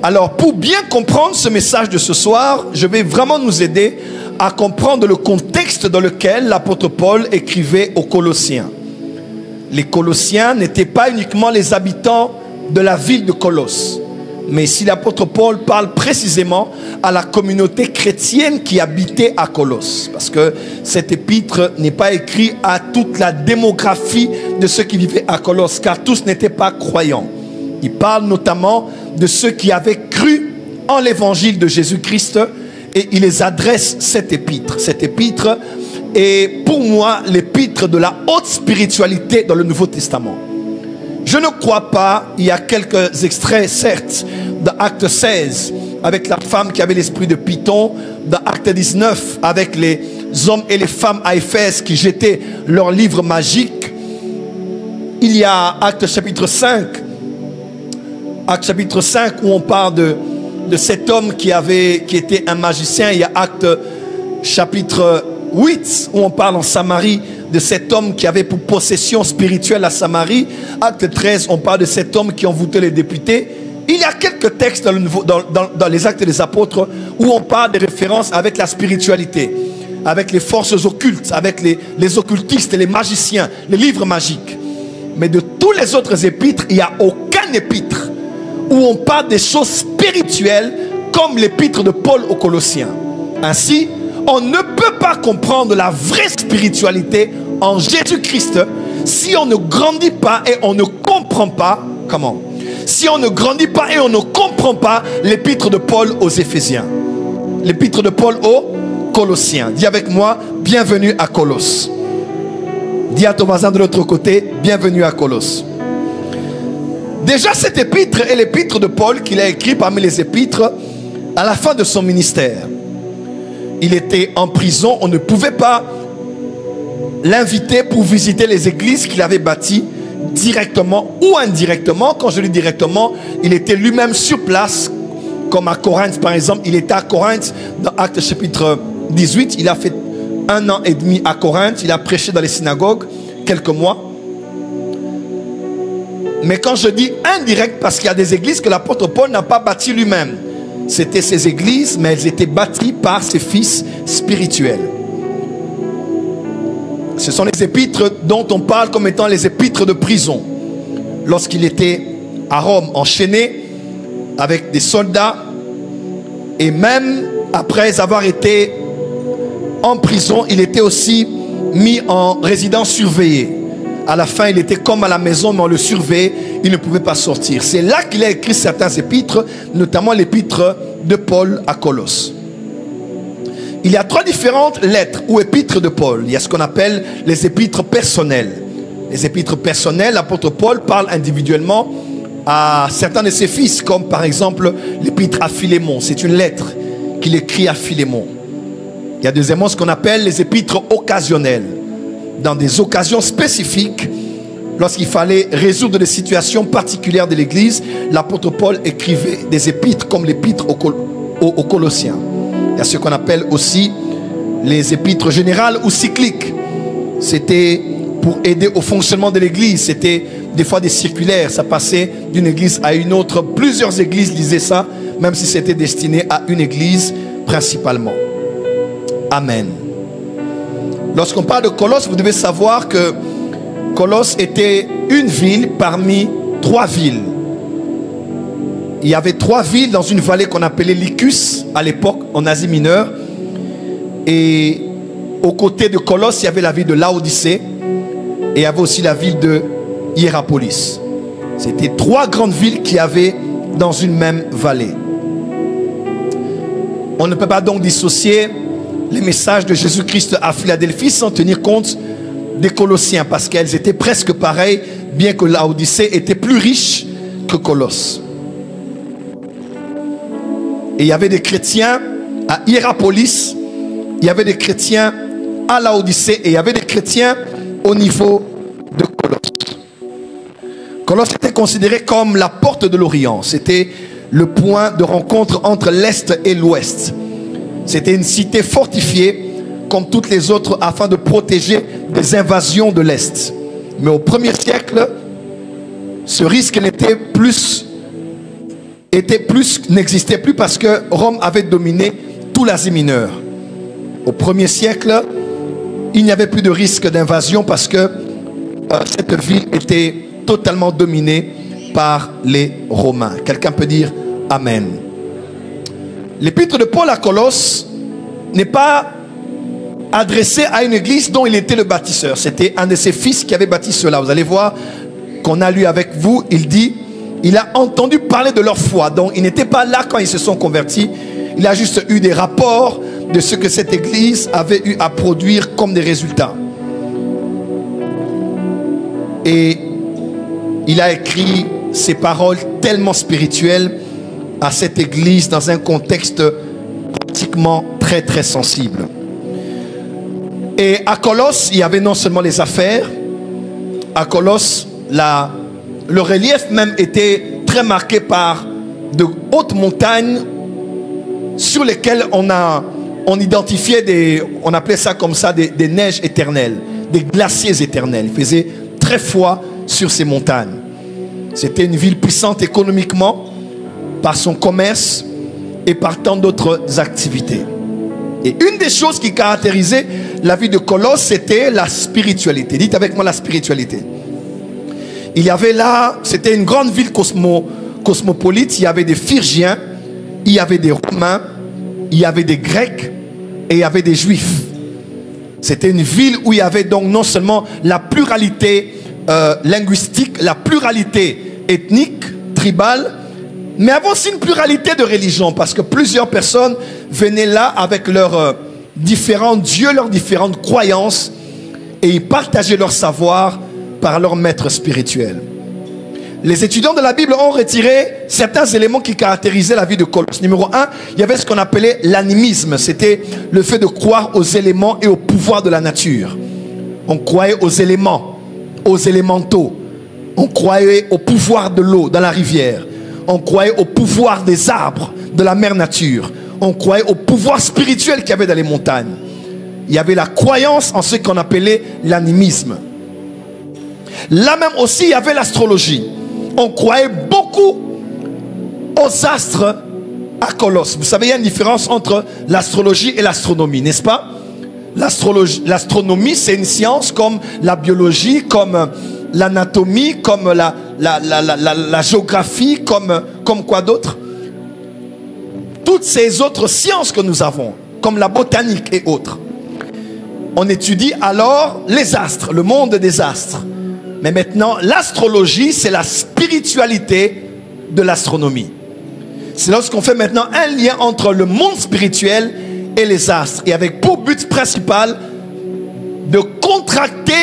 Alors, pour bien comprendre ce message de ce soir, je vais vraiment nous aider à comprendre le contexte dans lequel l'apôtre Paul écrivait aux Colossiens. Les Colossiens n'étaient pas uniquement les habitants de la ville de Colosse, mais ici l'apôtre Paul parle précisément à la communauté chrétienne qui habitait à Colosse, parce que cet épître n'est pas écrit à toute la démographie de ceux qui vivaient à Colosse, car tous n'étaient pas croyants. Il parle notamment de ceux qui avaient cru en l'évangile de Jésus-Christ, et il les adresse cet épître. Cet épître est pour moi l'épître de la haute spiritualité dans le Nouveau Testament. Je ne crois pas, il y a quelques extraits certes d'Acte 16 avec la femme qui avait l'esprit de Python, d'Acte 19 avec les hommes et les femmes à Éphèse qui jetaient leurs livres magiques. Il y a Acte chapitre 5, Acte chapitre 5 où on parle de cet homme qui était un magicien. Il y a Acte chapitre 8 où on parle en Samarie de cet homme qui avait pour possession spirituelle la Samarie. Acte 13, on parle de cet homme qui envoûtait les députés. Il y a quelques textes dans les Actes des Apôtres où on parle des références avec la spiritualité, avec les forces occultes, avec les occultistes, les magiciens, les livres magiques. Mais de tous les autres épîtres, il n'y a aucun épître où on parle des choses spirituelles comme l'épître de Paul aux Colossiens. Ainsi, on ne peut pas comprendre la vraie spiritualité en Jésus-Christ si on ne grandit pas et on ne comprend pas comment. Si on ne grandit pas et on ne comprend pas l'épître de Paul aux Éphésiens, l'épître de Paul aux Colossiens. Dis avec moi, bienvenue à Colosse. Dis à ton voisin de l'autre côté, bienvenue à Colosse. Déjà, cet épître est l'épître de Paul qu'il a écrit parmi les épîtres à la fin de son ministère. Il était en prison, on ne pouvait pas l'inviter pour visiter les églises qu'il avait bâties directement ou indirectement. Quand je dis directement, il était lui-même sur place, comme à Corinthe par exemple. Il était à Corinthe dans Actes chapitre 18. Il a fait 1 an et demi à Corinthe. Il a prêché dans les synagogues quelques mois. Mais quand je dis indirect, parce qu'il y a des églises que l'apôtre Paul n'a pas bâties lui-même. C'était ces églises, mais elles étaient bâties par ses fils spirituels. Ce sont les épîtres dont on parle comme étant les épîtres de prison. Lorsqu'il était à Rome, enchaîné avec des soldats, et même après avoir été en prison, il était aussi mis en résidence surveillée. À la fin, il était comme à la maison, mais on le surveillait, il ne pouvait pas sortir. C'est là qu'il a écrit certains épîtres, notamment l'épître de Paul à Colosse. Il y a 3 différentes lettres ou épîtres de Paul. Il y a ce qu'on appelle les épîtres personnels. Les épîtres personnels, l'apôtre Paul parle individuellement à certains de ses fils, comme par exemple l'épître à Philémon. C'est une lettre qu'il écrit à Philémon. Il y a deuxièmement ce qu'on appelle les épîtres occasionnels. Dans des occasions spécifiques, lorsqu'il fallait résoudre des situations particulières de l'Église, l'apôtre Paul écrivait des épîtres comme l'épître aux Colossiens. Il y a ce qu'on appelle aussi les épîtres générales ou cycliques. C'était pour aider au fonctionnement de l'Église. C'était des fois des circulaires. Ça passait d'une église à une autre. Plusieurs églises lisaient ça, même si c'était destiné à une église principalement. Amen. Lorsqu'on parle de Colosse, vous devez savoir que Colosse était une ville parmi 3 villes. Il y avait 3 villes dans une vallée qu'on appelait Lycus à l'époque en Asie mineure. Et aux côtés de Colosse, il y avait la ville de Laodicée et il y avait aussi la ville de Hiérapolis. C'était 3 grandes villes qui avaient dans une même vallée. On ne peut pas donc dissocier les messages de Jésus-Christ à Philadelphie sans tenir compte des Colossiens, parce qu'elles étaient presque pareilles, bien que Laodicée était plus riche que Colosse. Et il y avait des chrétiens à Hiérapolis, il y avait des chrétiens à Laodicée et il y avait des chrétiens au niveau de Colosse. Colosse était considéré comme la porte de l'Orient. C'était le point de rencontre entre l'Est et l'Ouest. C'était une cité fortifiée comme toutes les autres afin de protéger des invasions de l'Est. Mais au 1er siècle, ce risque n'était plus n'existait plus parce que Rome avait dominé tout l'Asie mineure. Au 1er siècle, il n'y avait plus de risque d'invasion parce que cette ville était totalement dominée par les Romains. Quelqu'un peut dire Amen. L'épître de Paul à Colosse n'est pas adressé à une église dont il était le bâtisseur. C'était un de ses fils qui avait bâti cela. Vous allez voir qu'on a lu avec vous, il dit, il a entendu parler de leur foi. Donc il n'était pas là quand ils se sont convertis. Il a juste eu des rapports de ce que cette église avait eu à produire comme des résultats. Et il a écrit ces paroles tellement spirituelles à cette église dans un contexte pratiquement très très sensible. Et à Colosse, il y avait non seulement les affaires. À Colosse, le relief même était très marqué par de hautes montagnes sur lesquelles on identifiait on appelait ça comme ça des neiges éternelles, des glaciers éternels. Il faisait très froid sur ces montagnes. C'était une ville puissante économiquement par son commerce et par tant d'autres activités. Et une des choses qui caractérisait la vie de Colosse, c'était la spiritualité. Dites avec moi la spiritualité. Il y avait là, c'était une grande ville cosmopolite. Il y avait des Phrygiens, il y avait des Romains, il y avait des Grecs et il y avait des Juifs. C'était une ville où il y avait donc non seulement la pluralité linguistique, la pluralité ethnique, tribale, mais avait aussi une pluralité de religions, parce que plusieurs personnes venaient là avec leurs différents dieux, leurs différentes croyances, et ils partageaient leur savoir par leur maître spirituel. Les étudiants de la Bible ont retiré certains éléments qui caractérisaient la vie de Colosse. Numéro 1, il y avait ce qu'on appelait l'animisme. C'était le fait de croire aux éléments et au pouvoir de la nature. On croyait aux éléments, aux élémentaux. On croyait au pouvoir de l'eau dans la rivière. On croyait au pouvoir des arbres, de la mère nature. On croyait au pouvoir spirituel qu'il y avait dans les montagnes. Il y avait la croyance en ce qu'on appelait l'animisme. Là même aussi, il y avait l'astrologie. On croyait beaucoup aux astres à Colosse. Vous savez, il y a une différence entre l'astrologie et l'astronomie, n'est-ce pas? L'astronomie, c'est une science comme la biologie, comme l'anatomie, comme la géographie, comme quoi d'autre? Toutes ces autres sciences que nous avons, comme la botanique et autres. On étudie alors les astres, le monde des astres. Mais maintenant, l'astrologie, c'est la spiritualité de l'astronomie. C'est lorsqu'on fait maintenant un lien entre le monde spirituel et les astres. Et avec pour but principal de contracter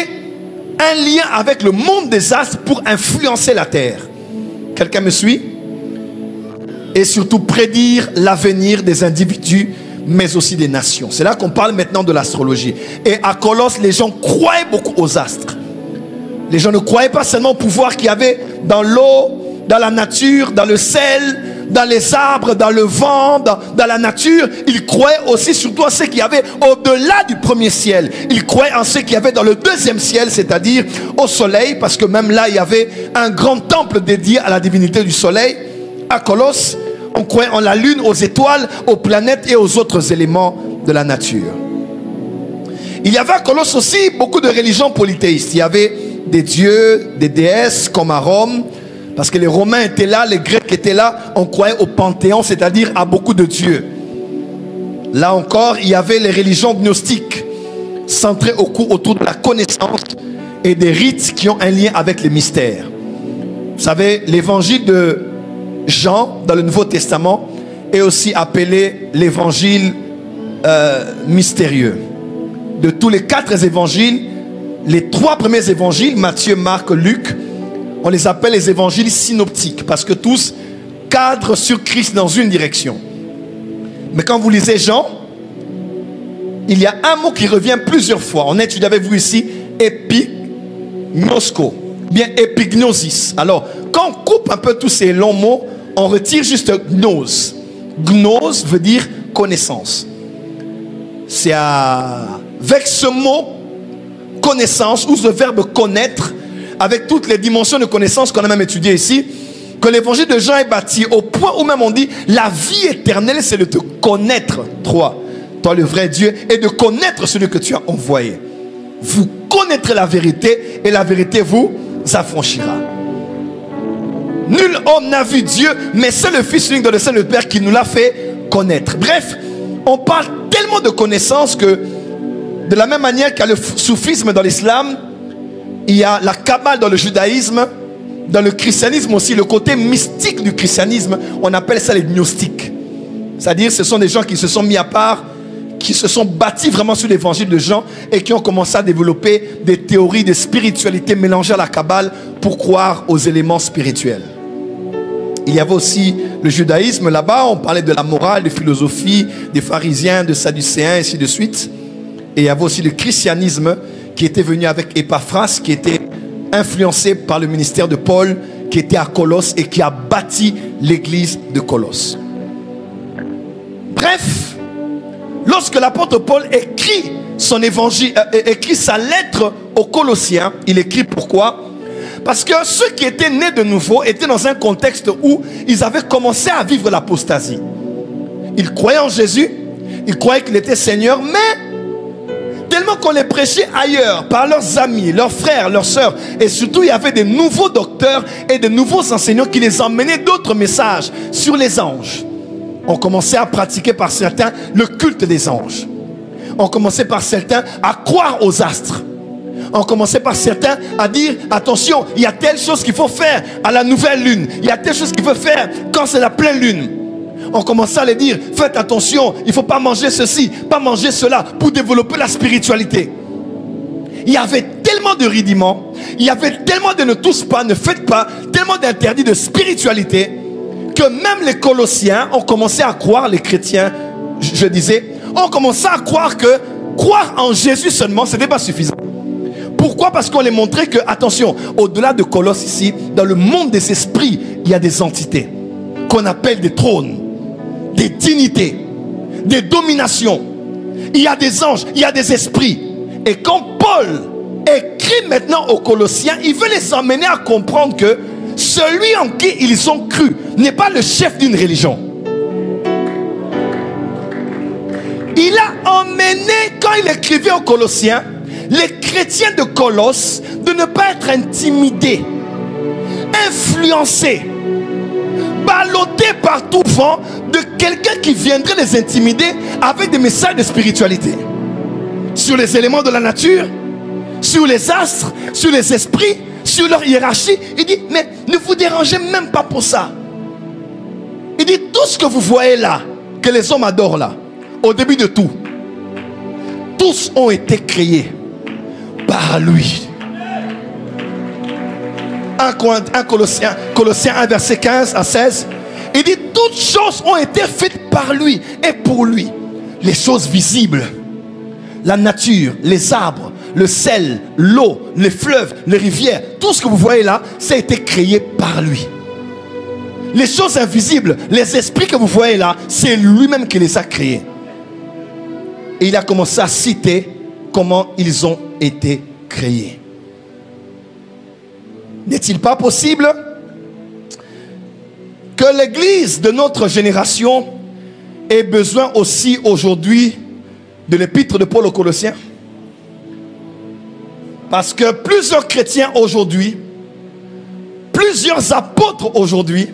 un lien avec le monde des astres pour influencer la Terre. Quelqu'un me suit? Et surtout prédire l'avenir des individus, mais aussi des nations. C'est là qu'on parle maintenant de l'astrologie. Et à Colosse, les gens croyaient beaucoup aux astres. Les gens ne croyaient pas seulement au pouvoir qu'il y avait dans l'eau, dans la nature, dans le sel, dans les arbres, dans le vent, dans la nature. Ils croyaient aussi surtout en ce qu'il y avait au-delà du premier ciel. Ils croyaient en ce qu'il y avait dans le deuxième ciel, c'est-à-dire au soleil, parce que même là, il y avait un grand temple dédié à la divinité du soleil. À Colosse, on croyait en la lune, aux étoiles, aux planètes et aux autres éléments de la nature. Il y avait à Colosse aussi beaucoup de religions polythéistes. Il y avait des dieux, des déesses comme à Rome, parce que les Romains étaient là, les Grecs étaient là. On croyait au panthéon, c'est-à-dire à beaucoup de dieux. Là encore, il y avait les religions gnostiques, centrées autour de la connaissance et des rites qui ont un lien avec les mystères. Vous savez, l'évangile de Jean dans le Nouveau Testament est aussi appelé l'évangile mystérieux. De tous les 4 évangiles, les 3 premiers évangiles, Matthieu, Marc, Luc, on les appelle les évangiles synoptiques parce que tous cadrent sur Christ dans une direction. Mais quand vous lisez Jean, il y a un mot qui revient plusieurs fois. On étudie avec vous ici epignosko, bien epignosis. Alors, quand on coupe un peu tous ces longs mots, on retire juste gnose. Gnose veut dire connaissance. C'est avec ce mot connaissance, ou ce verbe connaître, avec toutes les dimensions de connaissance qu'on a même étudiées ici, que l'évangile de Jean est bâti au point où même on dit la vie éternelle, c'est de te connaître, toi le vrai Dieu, et de connaître celui que tu as envoyé. Vous connaîtrez la vérité et la vérité vous affranchira. Nul homme n'a vu Dieu, mais c'est le Fils unique dans le sein de Père qui nous l'a fait connaître. Bref, on parle tellement de connaissances que de la même manière qu'il y a le soufisme dans l'islam, il y a la kabbale dans le judaïsme, dans le christianisme aussi, le côté mystique du christianisme, on appelle ça les gnostiques. C'est-à-dire ce sont des gens qui se sont mis à part, qui se sont bâtis vraiment sur l'évangile de Jean et qui ont commencé à développer des théories de spiritualité mélangées à la kabbale pour croire aux éléments spirituels. Il y avait aussi le judaïsme là-bas, on parlait de la morale, de philosophie, des pharisiens, de sadducéens, ainsi de suite. Et il y avait aussi le christianisme qui était venu avec Épaphras, qui était influencé par le ministère de Paul, qui était à Colosse et qui a bâti l'église de Colosse. Bref, lorsque l'apôtre Paul écrit son évangile, écrit sa lettre aux Colossiens, il écrit pourquoi? Parce que ceux qui étaient nés de nouveau étaient dans un contexte où ils avaient commencé à vivre l'apostasie. Ils croyaient en Jésus, ils croyaient qu'il était Seigneur, mais tellement qu'on les prêchait ailleurs, par leurs amis, leurs frères, leurs sœurs, et surtout il y avait des nouveaux docteurs et de nouveaux enseignants qui les emmenaient d'autres messages sur les anges. On commençait à pratiquer par certains le culte des anges. On commençait par certains à croire aux astres. On commençait par certains à dire attention, il y a telle chose qu'il faut faire à la nouvelle lune, il y a telle chose qu'il faut faire quand c'est la pleine lune. On commençait à les dire faites attention, il ne faut pas manger ceci, pas manger cela, pour développer la spiritualité. Il y avait tellement de rudiments, il y avait tellement de ne touche pas, ne faites pas, tellement d'interdits de spiritualité que même les Colossiens ont commencé à croire, les chrétiens, je disais, ont commencé à croire que croire en Jésus seulement, ce n'était pas suffisant. Pourquoi? Parce qu'on les montrait que, attention, au-delà de Colosse ici, dans le monde des esprits, il y a des entités qu'on appelle des trônes, des dignités, des dominations. Il y a des anges, il y a des esprits. Et quand Paul écrit maintenant aux Colossiens, il veut les emmener à comprendre que celui en qui ils ont cru n'est pas le chef d'une religion. Il a emmené, quand il écrivait aux Colossiens, les chrétiens de Colosse de ne pas être intimidés, influencés, ballottés par tout vent de quelqu'un qui viendrait les intimider avec des messages de spiritualité sur les éléments de la nature, sur les astres, sur les esprits, sur leur hiérarchie. Il dit mais ne vous dérangez même pas pour ça. Il dit tout ce que vous voyez là, que les hommes adorent là, au début de tout, tous ont été créés par lui. 1 Colossiens 1 verset 15 à 16. Il dit toutes choses ont été faites par lui et pour lui. Les choses visibles, la nature, les arbres, le sel, l'eau, les fleuves, les rivières, tout ce que vous voyez là, ça a été créé par lui. Les choses invisibles, les esprits que vous voyez là, c'est lui-même qui les a créés. Et il a commencé à citer comment ils ont été créés. N'est-il pas possible que l'église de notre génération ait besoin aussi aujourd'hui de l'épître de Paul aux Colossiens? Parce que plusieurs chrétiens aujourd'hui, plusieurs apôtres aujourd'hui,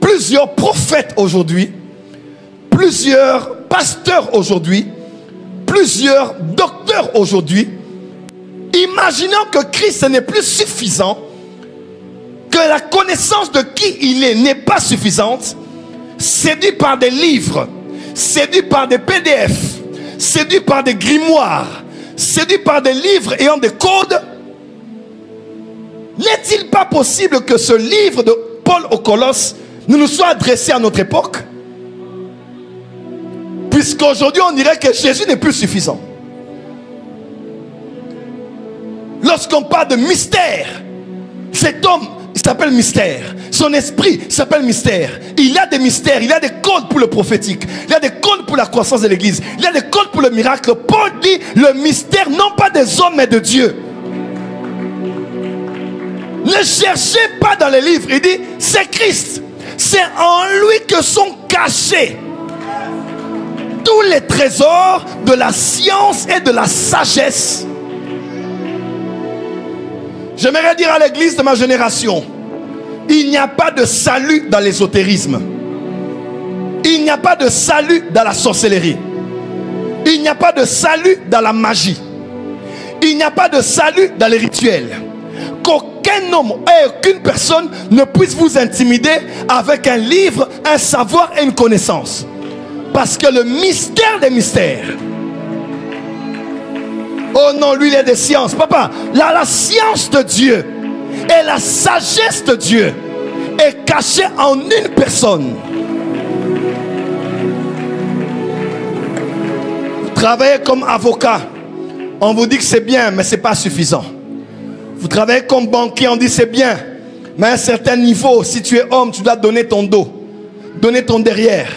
plusieurs prophètes aujourd'hui, plusieurs pasteurs aujourd'hui, plusieurs docteurs aujourd'hui, imaginant que Christ n'est plus suffisant, que la connaissance de qui il est n'est pas suffisante, séduit par des livres, séduit par des PDF, séduit par des grimoires, séduit par des livres ayant des codes. N'est-il pas possible que ce livre de Paul aux Colosses ne nous soit adressé à notre époque? Puisqu'aujourd'hui on dirait que Jésus n'est plus suffisant. Lorsqu'on parle de mystère, cet homme, il s'appelle mystère. Son esprit s'appelle mystère. Il y a des mystères, il y a des codes pour le prophétique, il y a des codes pour la croissance de l'église, il y a des codes pour le miracle. Paul dit le mystère non pas des hommes mais de Dieu. Ne cherchez pas dans les livres. Il dit, c'est Christ. C'est en lui que sont cachés tous les trésors de la science et de la sagesse. J'aimerais dire à l'église de ma génération, il n'y a pas de salut dans l'ésotérisme. Il n'y a pas de salut dans la sorcellerie. Il n'y a pas de salut dans la magie. Il n'y a pas de salut dans les rituels. Qu'aucun homme et aucune personne ne puisse vous intimider avec un livre, un savoir et une connaissance. Parce que le mystère des mystères. Oh non, lui il est des sciences. Papa, la science de Dieu et la sagesse de Dieu est cachée en une personne. Vous travaillez comme avocat. On vous dit que c'est bien, mais ce n'est pas suffisant. Vous travaillez comme banquier, on dit c'est bien. Mais à un certain niveau, si tu es homme, tu dois donner ton dos. Donner ton derrière.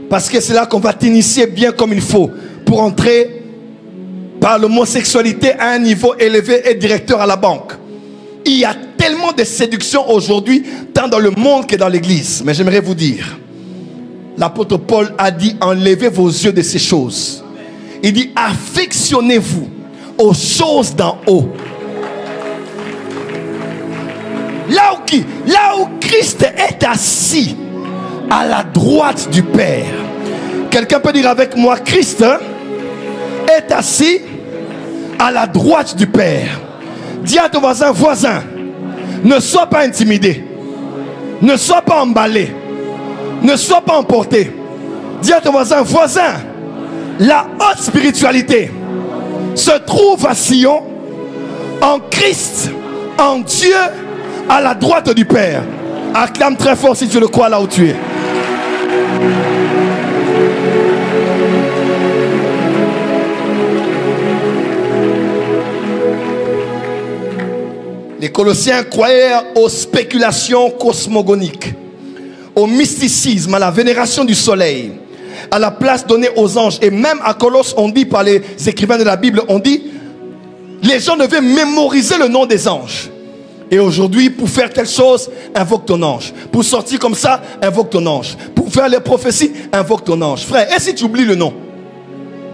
Parce que c'est là qu'on va t'initier bien comme il faut. Pour entrer par l'homosexualité à un niveau élevé et directeur à la banque. Il y a tellement de séduction aujourd'hui, tant dans le monde que dans l'église. Mais j'aimerais vous dire, l'apôtre Paul a dit, enlevez vos yeux de ces choses. Il dit, affectionnez-vous aux choses d'en haut. Là où Christ est assis à la droite du Père. Quelqu'un peut dire avec moi, Christ est assis à la droite du Père. Dis à ton voisin, ne sois pas intimidé, ne sois pas emballé, ne sois pas emporté. Dis à ton voisin, la haute spiritualité se trouve à Sion, en Christ, en Dieu, à la droite du Père. Acclame très fort si tu le crois là où tu es. Les Colossiens croyaient aux spéculations cosmogoniques, au mysticisme, à la vénération du soleil, à la place donnée aux anges. Et même à Colosse, on dit par les écrivains de la Bible, on dit, les gens devaient mémoriser le nom des anges. Et aujourd'hui, pour faire telle chose, invoque ton ange. Pour sortir comme ça, invoque ton ange. Pour faire les prophéties, invoque ton ange. Frère, et si tu oublies le nom?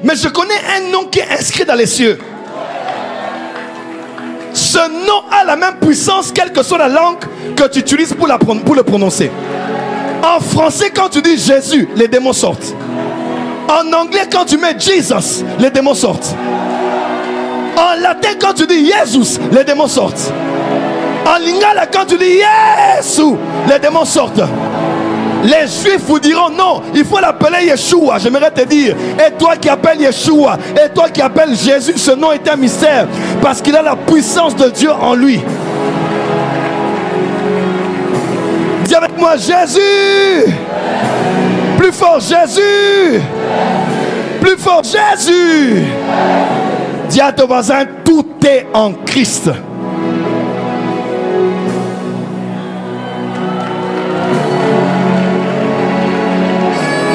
Mais je connais un nom qui est inscrit dans les cieux. Ce nom a la même puissance, quelle que soit la langue que tu utilises pour le prononcer. En français, quand tu dis Jésus, les démons sortent. En anglais, quand tu mets Jesus, les démons sortent. En latin, quand tu dis Jesus, les démons sortent. En lingala, quand tu dis Yesu, les démons sortent. Les juifs vous diront non, il faut l'appeler Yeshua. J'aimerais te dire, et toi qui appelles Yeshua, et toi qui appelles Jésus, ce nom est un mystère, parce qu'il a la puissance de Dieu en lui. Dis avec moi, Jésus. Plus fort, Jésus. Plus fort, Jésus. Dis à ton voisin, tout est en Christ.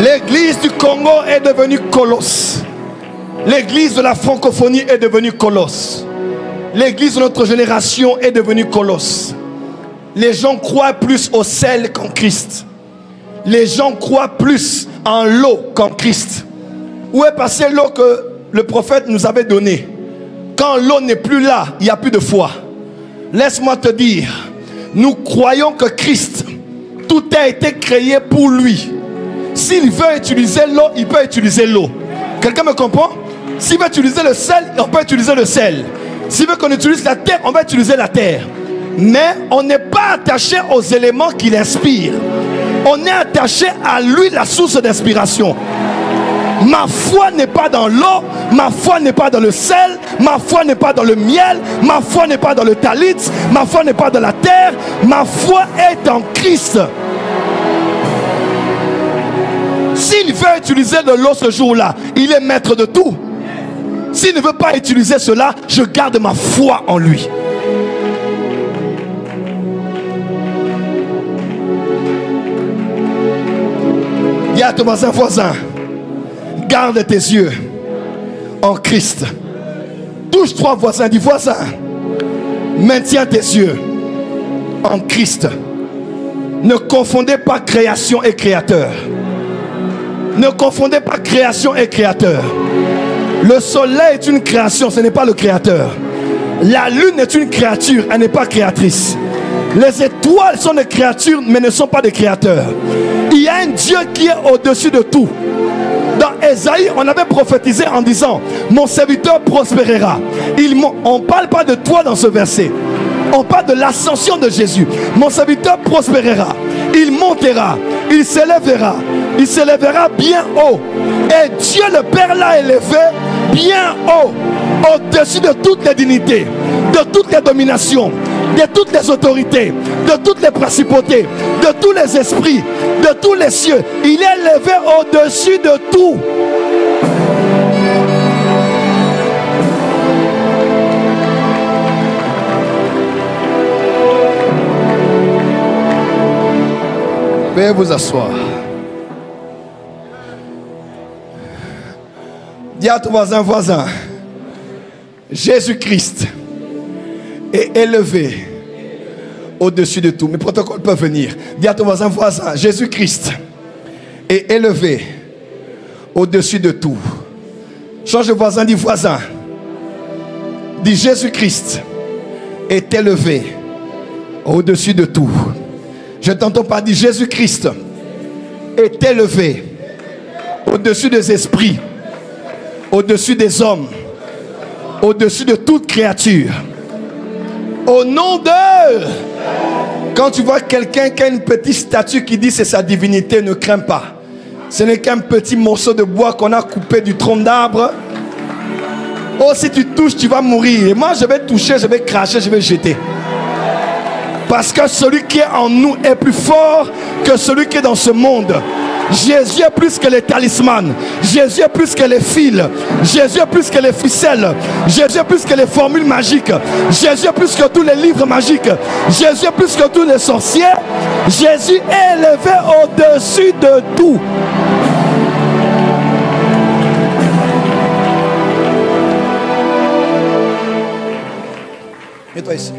L'église du Congo est devenue colosse. L'église de la francophonie est devenue colosse. L'église de notre génération est devenue colosse. Les gens croient plus au sel qu'en Christ. Les gens croient plus en l'eau qu'en Christ. Où est passée l'eau que le prophète nous avait donnée? Quand l'eau n'est plus là, il n'y a plus de foi. Laisse-moi te dire, nous croyons que Christ, tout a été créé pour lui. S'il veut utiliser l'eau, il peut utiliser l'eau. Quelqu'un me comprend? S'il veut utiliser le sel, on peut utiliser le sel. S'il veut qu'on utilise la terre, on va utiliser la terre. Mais on n'est pas attaché aux éléments qui l'inspirent. On est attaché à lui, la source d'inspiration. Ma foi n'est pas dans l'eau, ma foi n'est pas dans le sel, ma foi n'est pas dans le miel, ma foi n'est pas dans le talit, ma foi n'est pas dans la terre, ma foi est en Christ. S'il veut utiliser de l'eau ce jour-là, il est maître de tout. S'il ne veut pas utiliser cela, je garde ma foi en lui. Dis à ton voisin, garde tes yeux en Christ. Touche trois voisins, dis voisin, maintiens tes yeux en Christ. Ne confondez pas création et créateur. Ne confondez pas création et créateur. Le soleil est une création, ce n'est pas le créateur. La lune est une créature, elle n'est pas créatrice. Les étoiles sont des créatures, mais ne sont pas des créateurs. Il y a un Dieu qui est au-dessus de tout. Dans Ésaïe, on avait prophétisé en disant, mon serviteur prospérera. On ne parle pas de toi dans ce verset. On parle de l'ascension de Jésus. Mon serviteur prospérera. Il montera. Il s'élèvera. Il s'élèvera bien haut. Et Dieu le Père l'a élevé bien haut. Au-dessus de toutes les dignités, de toutes les dominations, de toutes les autorités, de toutes les principautés, de tous les esprits, de tous les cieux. Il est élevé au-dessus de tout. Veuillez vous asseoir. Dis à ton voisin, Jésus-Christ est élevé au-dessus de tout. Mes protocoles peuvent venir. Dis à ton voisin, Jésus-Christ est élevé au-dessus de tout. Change de voisin, dis voisin. Dis Jésus-Christ est élevé au-dessus de tout. Je t'entends pas dire Jésus-Christ est élevé au-dessus des esprits, au-dessus des hommes, au-dessus de toute créature. Au nom de... Quand tu vois quelqu'un qui a une petite statue qui dit c'est sa divinité, ne crains pas. Ce n'est qu'un petit morceau de bois qu'on a coupé du tronc d'arbre. Oh, si tu touches, tu vas mourir. Et moi, je vais toucher, je vais cracher, je vais jeter. Parce que celui qui est en nous est plus fort que celui qui est dans ce monde. Jésus est plus que les talismans. Jésus est plus que les fils. Jésus est plus que les ficelles. Jésus est plus que les formules magiques. Jésus est plus que tous les livres magiques. Jésus est plus que tous les sorciers. Jésus est élevé au-dessus de tout. Mets-toi ici.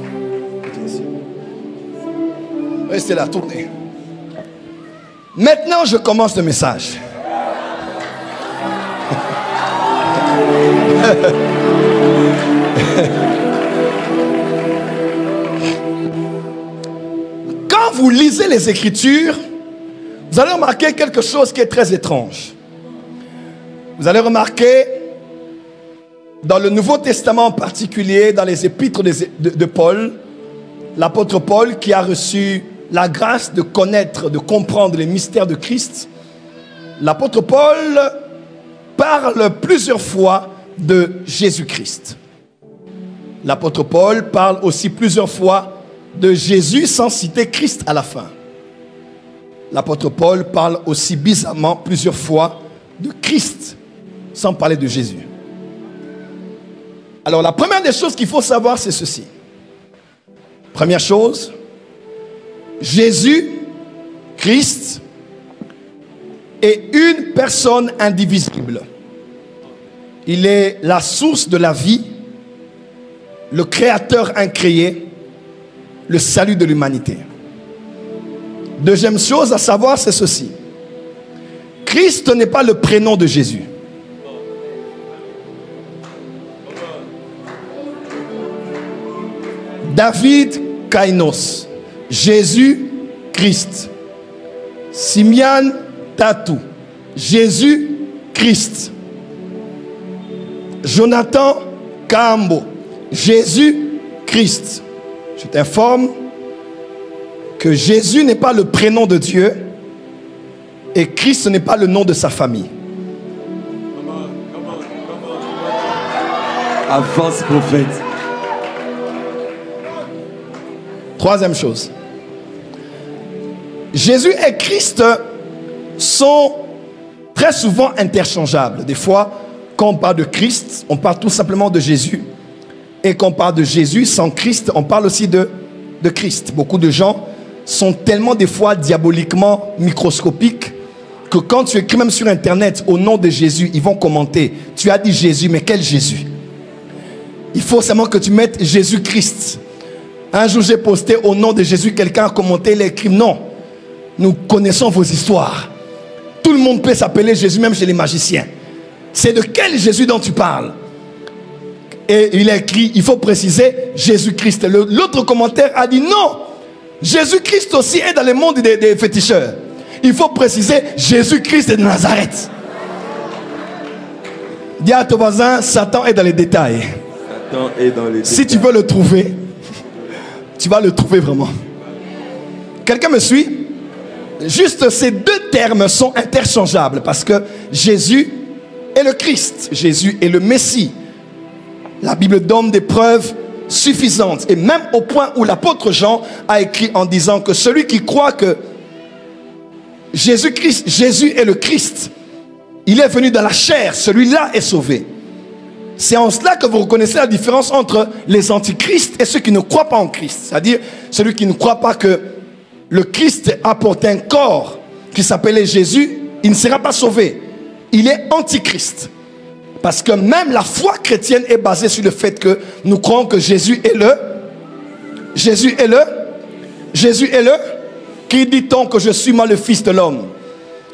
Restez là, tournez. Maintenant, je commence le message. Quand vous lisez les Écritures, vous allez remarquer quelque chose qui est très étrange. Vous allez remarquer, dans le Nouveau Testament en particulier, dans les épîtres de Paul, l'apôtre Paul qui a reçu la grâce de connaître, de comprendre les mystères de Christ, l'apôtre Paul parle plusieurs fois de Jésus-Christ. L'apôtre Paul parle aussi plusieurs fois de Jésus sans citer Christ à la fin. L'apôtre Paul parle aussi bizarrement plusieurs fois de Christ sans parler de Jésus. Alors la première des choses qu'il faut savoir, c'est ceci. Première chose, Jésus, Christ, est une personne indivisible. Il est la source de la vie, le créateur incréé, le salut de l'humanité. Deuxième chose à savoir, c'est ceci. Christ n'est pas le prénom de Jésus. David Kainos, Jésus Christ. Simian Tatou, Jésus Christ. Jonathan Kambo, Jésus Christ. Je t'informe que Jésus n'est pas le prénom de Dieu et Christ n'est pas le nom de sa famille. Avance, prophète. Troisième chose. Jésus et Christ sont très souvent interchangeables. Des fois, quand on parle de Christ, on parle tout simplement de Jésus. Et quand on parle de Jésus sans Christ, on parle aussi de Christ. Beaucoup de gens sont tellement des fois diaboliquement microscopiques que quand tu écris même sur Internet au nom de Jésus, ils vont commenter. Tu as dit Jésus, mais quel Jésus? Il faut seulement que tu mettes Jésus-Christ. Un jour, j'ai posté au nom de Jésus, quelqu'un a commenté, il a écrit non. Nous connaissons vos histoires. Tout le monde peut s'appeler Jésus, même chez les magiciens. C'est de quel Jésus dont tu parles? Et il a écrit, il faut préciser Jésus-Christ. L'autre commentaire a dit non. Jésus-Christ aussi est dans le monde des féticheurs. Il faut préciser Jésus-Christ de Nazareth. Dis à ton voisin, Satan est dans les détails. Satan est dans les si tu veux le trouver, tu vas le trouver vraiment. Quelqu'un me suit? Juste ces deux termes sont interchangeables parce que Jésus est le Christ, Jésus est le Messie. La Bible donne des preuves suffisantes et même au point où l'apôtre Jean a écrit en disant que celui qui croit que Jésus est le Christ, il est venu dans la chair, celui-là est sauvé. C'est en cela que vous reconnaissez la différence entre les antichrists et ceux qui ne croient pas en Christ. C'est-à-dire celui qui ne croit pas que le Christ a porté un corps qui s'appelait Jésus, il ne sera pas sauvé. Il est antichrist. Parce que même la foi chrétienne est basée sur le fait que nous croyons que Jésus est le. Qui dit-on que je suis moi le Fils de l'homme?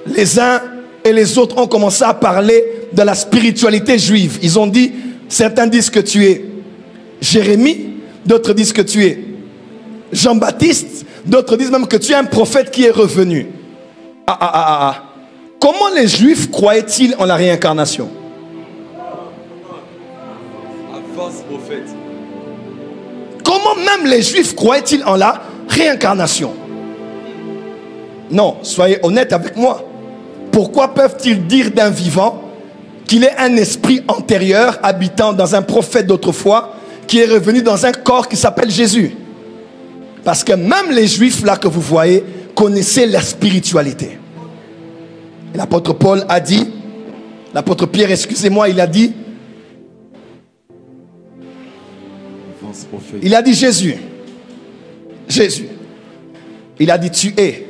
Les uns et les autres ont commencé à parler de la spiritualité juive. Ils ont dit, certains disent que tu es Jérémie, d'autres disent que tu es Jean-Baptiste, d'autres disent même que tu es un prophète qui est revenu. Comment les Juifs croyaient-ils en la réincarnation? Un false prophète. Comment même les Juifs croyaient-ils en la réincarnation? Non, soyez honnêtes avec moi. Pourquoi peuvent-ils dire d'un vivant qu'il est un esprit antérieur habitant dans un prophète d'autrefois qui est revenu dans un corps qui s'appelle Jésus? Parce que même les Juifs là que vous voyez connaissaient la spiritualité. L'apôtre Paul a dit, l'apôtre Pierre, excusez-moi, il a dit, Jésus. Il a dit, tu es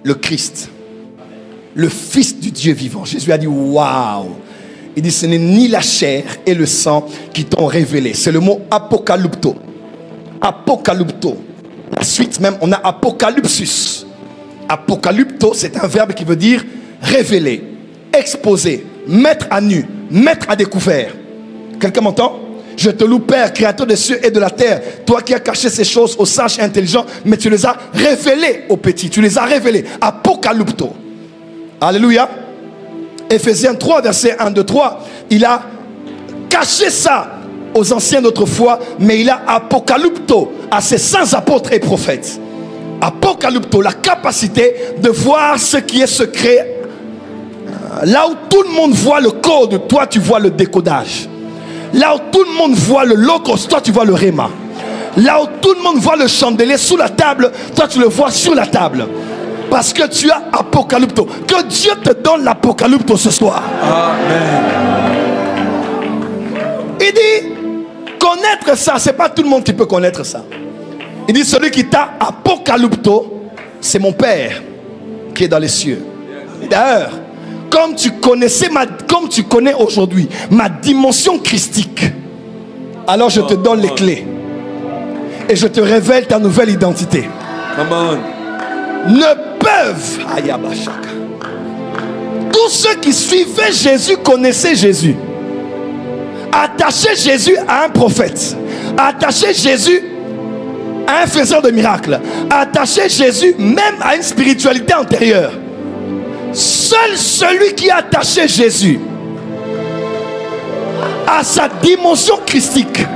le Christ, le Fils du Dieu vivant. Jésus a dit, waouh. Il dit, ce n'est ni la chair et le sang qui t'ont révélé. C'est le mot apocalypto. Apocalypto. La suite même, on a apocalypsus. Apocalypto, c'est un verbe qui veut dire révéler, exposer, mettre à nu, mettre à découvert. Quelqu'un m'entend? Je te loue, Père, créateur des cieux et de la terre. Toi qui as caché ces choses aux sages et intelligents, mais tu les as révélées aux petits. Tu les as révélées. Apocalypto. Alléluia. Éphésiens 3, verset 1, 2, 3. Il a caché ça aux anciens d'autrefois, mais il a apocalypto à ses saints apôtres et prophètes. Apocalypto, la capacité de voir ce qui est secret. Là où tout le monde voit le code, toi tu vois le décodage. Là où tout le monde voit le logos, toi tu vois le réma. Là où tout le monde voit le chandelier sous la table, toi tu le vois sur la table. Parce que tu as apocalypto. Que Dieu te donne l'apocalypto ce soir. Amen. Il dit, connaître ça, c'est pas tout le monde qui peut connaître ça. Il dit, celui qui t'a apocalypto, c'est mon Père qui est dans les cieux. D'ailleurs, comme tu connais aujourd'hui ma dimension christique, alors je te donne les clés et je te révèle ta nouvelle identité. Come on. Ne peuvent, tous ceux qui suivaient Jésus connaissaient Jésus. Attacher Jésus à un prophète, attacher Jésus à un faiseur de miracles, attacher Jésus même à une spiritualité antérieure. Seul celui qui a attaché Jésus à sa dimension christique,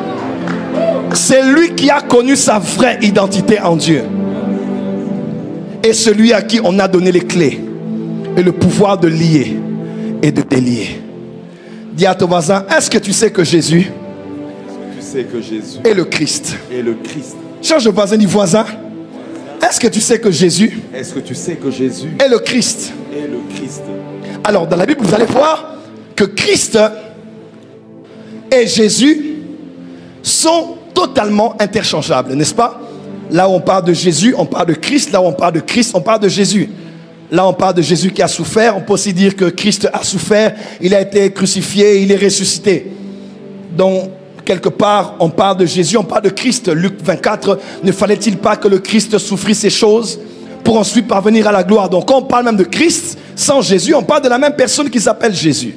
c'est lui qui a connu sa vraie identité en Dieu. Et celui à qui on a donné les clés et le pouvoir de lier et de délier. Dis à ton voisin, est-ce que tu sais que Jésus est le Christ? Change de voisin, dis voisin. Est-ce que tu sais que Jésus est le Christ? Alors dans la Bible vous allez voir que Christ et Jésus sont totalement interchangeables, n'est-ce pas? Là où on parle de Jésus, on parle de Christ. Là où on parle de Christ, on parle de Jésus. Là on parle de Jésus qui a souffert. On peut aussi dire que Christ a souffert. Il a été crucifié, il est ressuscité. Donc quelque part, on parle de Jésus, on parle de Christ. Luc 24, ne fallait-il pas que le Christ souffrisse ces choses pour ensuite parvenir à la gloire? Donc quand on parle même de Christ, sans Jésus, on parle de la même personne qui s'appelle Jésus.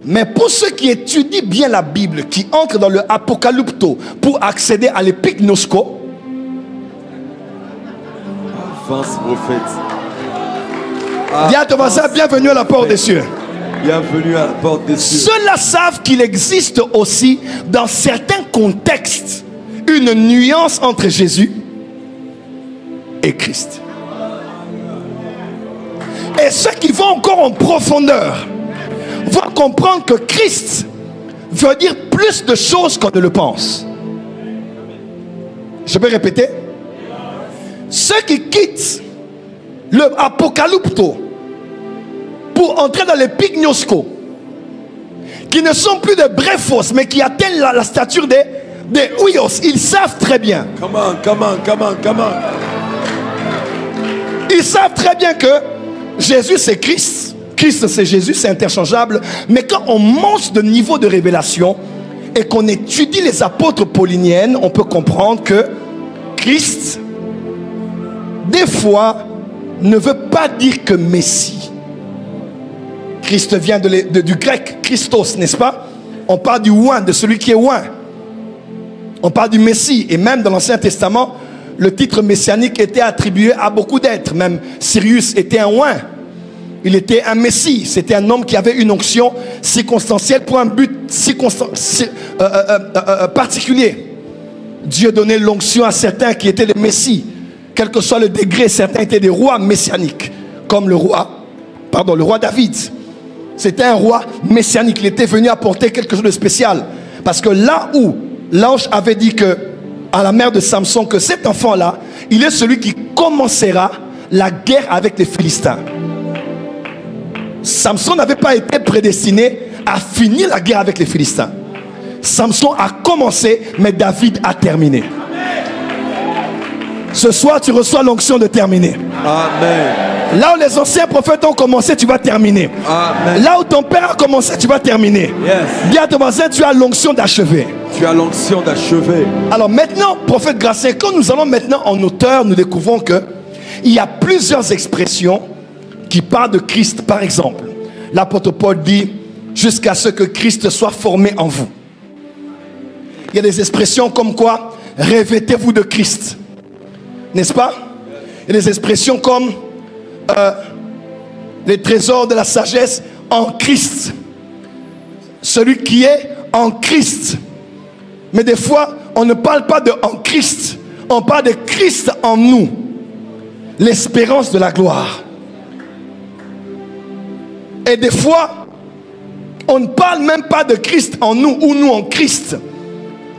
Mais pour ceux qui étudient bien la Bible, qui entrent dans le apocalypto pour accéder à l'épignosko, Avance, prophète. dis à ton voisin, bienvenue à la porte des cieux. Bienvenue à la porte des cieux. Ceux-là savent qu'il existe aussi, dans certains contextes, une nuance entre Jésus et Christ. Et ceux qui vont encore en profondeur vont comprendre que Christ veut dire plus de choses qu'on ne le pense. Je peux répéter? Ceux qui quittent le apocalypto pour entrer dans l'épignosko, qui ne sont plus de brephos, mais qui atteignent la stature des ouios, ils savent très bien. Come on, come on, come on, come on. Ils savent très bien que Jésus c'est Christ, Christ c'est Jésus, c'est interchangeable. Mais quand on monte de niveau de révélation et qu'on étudie les apôtres pauliniennes, on peut comprendre que Christ, des fois, ne veut pas dire que Messie. Christ vient du grec Christos, n'est-ce pas? On parle du oint, de celui qui est oint. On parle du Messie. Et même dans l'Ancien Testament, le titre messianique était attribué à beaucoup d'êtres. Même Sirius était un oint. Il était un Messie. C'était un homme qui avait une onction circonstancielle pour un but particulier. Dieu donnait l'onction à certains qui étaient des Messies. Quel que soit le degré, certains étaient des rois messianiques. Comme le roi David. C'était un roi messianique. Il était venu apporter quelque chose de spécial. Parce que là où l'ange avait dit à la mère de Samson que cet enfant-là, il est celui qui commencera la guerre avec les Philistins. Samson n'avait pas été prédestiné à finir la guerre avec les Philistins. Samson a commencé, mais David a terminé. Ce soir, tu reçois l'onction de terminer. Amen. Là où les anciens prophètes ont commencé, tu vas terminer. Amen. Là où ton père a commencé, tu vas terminer. Yes. Dis à ton voisin, tu as l'onction d'achever. Tu as l'onction d'achever. Alors maintenant, prophète Gratien, quand nous allons maintenant en auteur, nous découvrons que il y a plusieurs expressions qui parlent de Christ. Par exemple, l'apôtre Paul dit jusqu'à ce que Christ soit formé en vous. Il y a des expressions comme quoi revêtez-vous de Christ, n'est-ce pas? Il y a des expressions comme les trésors de la sagesse en Christ, celui qui est en Christ. Mais des fois on ne parle pas de en Christ, on parle de Christ en nous, l'espérance de la gloire. Et des fois on ne parle même pas de Christ en nous ou nous en Christ.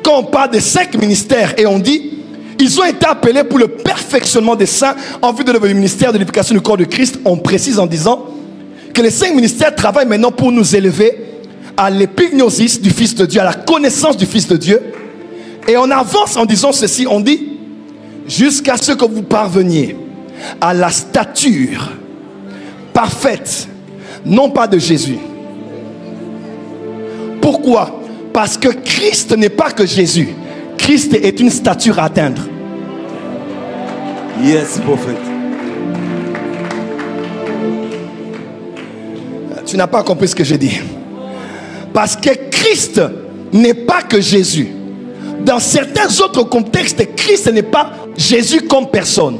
Quand on parle des 5 ministères et on dit ils ont été appelés pour le perfectionnement des saints en vue de le ministère de l'éducation du corps de Christ, on précise en disant que les 5 ministères travaillent maintenant pour nous élever à l'épignosis du Fils de Dieu, à la connaissance du Fils de Dieu. Et on avance en disant ceci, on dit jusqu'à ce que vous parveniez à la stature parfaite, non pas de Jésus. Pourquoi? Parce que Christ n'est pas que Jésus. Christ est une stature à atteindre. Yes, prophète. Tu n'as pas compris ce que j'ai dit. Parce que Christ n'est pas que Jésus. Dans certains autres contextes, Christ n'est pas Jésus comme personne.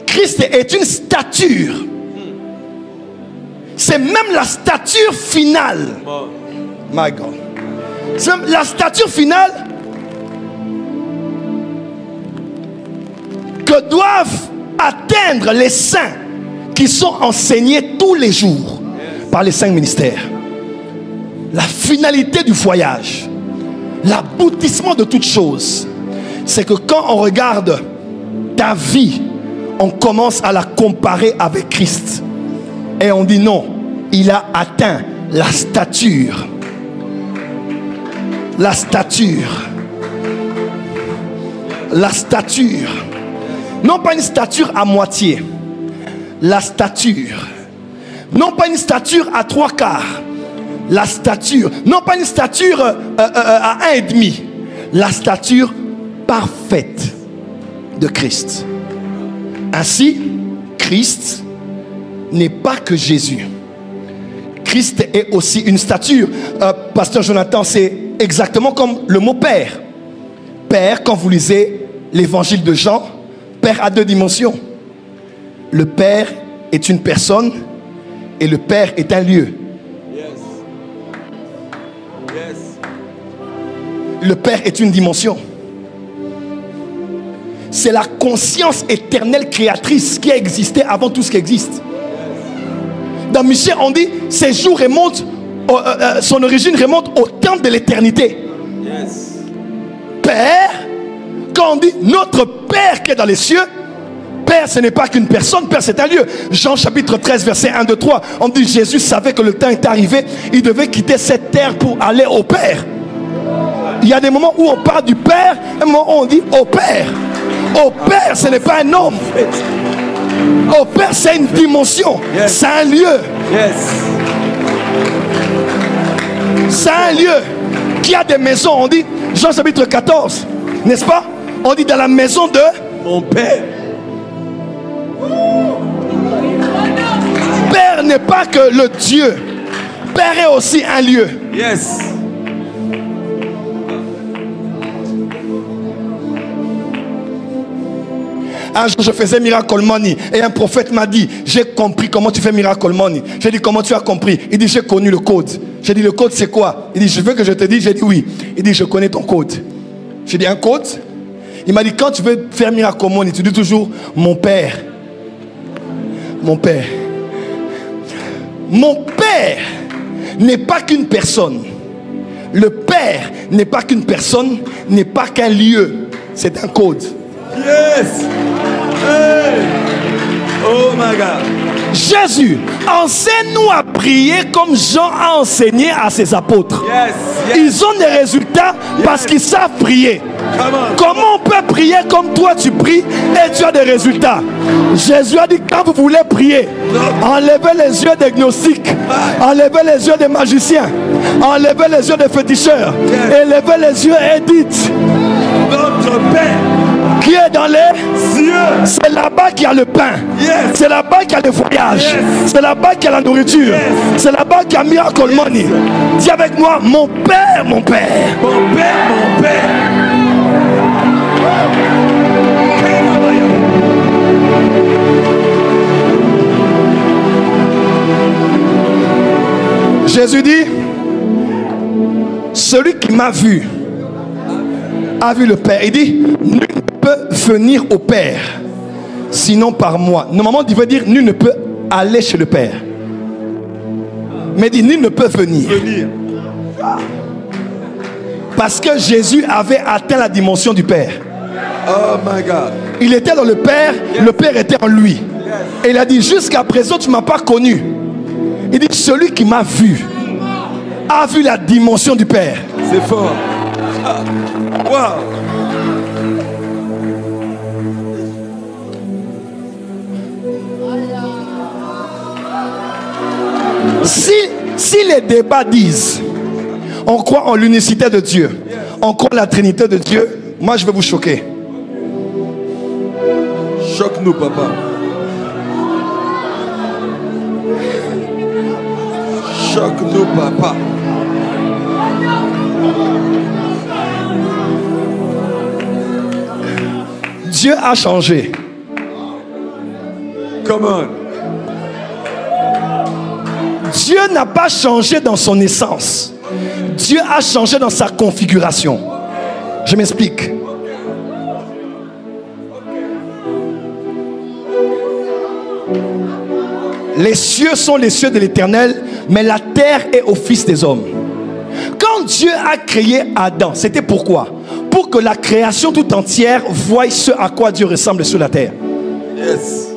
Christ est une stature. C'est même la stature finale. My God. C'est la stature finale que doivent atteindre les saints qui sont enseignés tous les jours par les 5 ministères. La finalité du voyage, l'aboutissement de toute chose, c'est que quand on regarde ta vie, on commence à la comparer avec Christ et on dit non, il a atteint la stature. La stature. La stature. Non pas une stature à moitié. La stature. Non pas une stature à 3/4. la stature, non pas une stature à 1,5, la stature parfaite de Christ. Ainsi, Christ n'est pas que Jésus. Christ est aussi une stature. Pasteur Jonathan, c'est exactement comme le mot Père. Père, quand vous lisez l'évangile de Jean, Père a deux dimensions. Le Père est une personne et le Père est un lieu. Le Père est une dimension. C'est la conscience éternelle créatrice qui a existé avant tout ce qui existe. Dans Michée, on dit ses jours remontent, son origine remonte au temps de l'éternité. Père, quand on dit notre Père qui est dans les cieux, Père, ce n'est pas qu'une personne, Père, c'est un lieu. Jean chapitre 13, verset 1, 2, 3. On dit Jésus savait que le temps était arrivé. Il devait quitter cette terre pour aller au Père. Il y a des moments où on parle du Père, un moment où on dit au Père. Au Père, ce n'est pas un homme. Au Père, c'est une dimension. C'est un lieu. C'est un lieu qui a des maisons. On dit, Jean chapitre 14, n'est-ce pas? On dit dans la maison de mon Père. Père n'est pas que le Dieu. Père est aussi un lieu. Yes. Un jour, je faisais Miracle Money et un prophète m'a dit, j'ai compris comment tu fais Miracle Money. J'ai dit, comment tu as compris? Il dit, j'ai connu le code. J'ai dit, le code c'est quoi? Il dit, je veux que je te dise. J'ai dit, oui. Il dit, je connais ton code. J'ai dit, un code? Il m'a dit, quand tu veux faire Miracle Money, tu dis toujours, mon Père. Mon Père. Mon Père n'est pas qu'une personne. Le Père n'est pas qu'une personne, n'est pas qu'un lieu. C'est un code. Yes. Hey. Oh my God. Jésus, enseigne-nous à prier comme Jean a enseigné à ses apôtres. Yes. Yes. Ils ont des résultats parce qu'ils savent prier. Comment on peut prier comme toi tu pries et tu as des résultats? Jésus a dit, quand vous voulez prier, enlevez les yeux des gnostiques, enlevez les yeux des magiciens, enlevez les yeux des féticheurs, élevez les yeux et dites, notre Père qui est dans les cieux, c'est là-bas qu'il y a le pain. C'est là-bas qu'il y a le voyage. C'est là-bas qu'il y a la nourriture. C'est là-bas qu'il y a Miracle Money. Dis avec moi, mon Père, mon Père. Mon Père, mon Père. Jésus dit, celui qui m'a vu a vu le Père. Il dit, nul ne peut venir au Père sinon par moi. Normalement, il veut dire, nul ne peut aller chez le Père. Mais il dit, nul ne peut venir. Parce que Jésus avait atteint la dimension du Père. Oh my God. Il était dans le Père, le Père était en lui. Et il a dit, jusqu'à présent, tu ne m'as pas connu. Il dit, celui qui m'a vu a vu la dimension du Père. C'est fort. Wow. Si les débats disent, on croit en l'unicité de Dieu, on croit en la Trinité de Dieu, moi je vais vous choquer. Choque-nous, papa. Choque-nous, papa. Dieu a changé. Come on. Dieu n'a pas changé dans son essence. Dieu a changé dans sa configuration. Je m'explique. Les cieux sont les cieux de l'Éternel, mais la terre est au Fils des hommes. Quand Dieu a créé Adam, c'était pourquoi? Pour que la création tout entière voie ce à quoi Dieu ressemble sur la terre. Yes.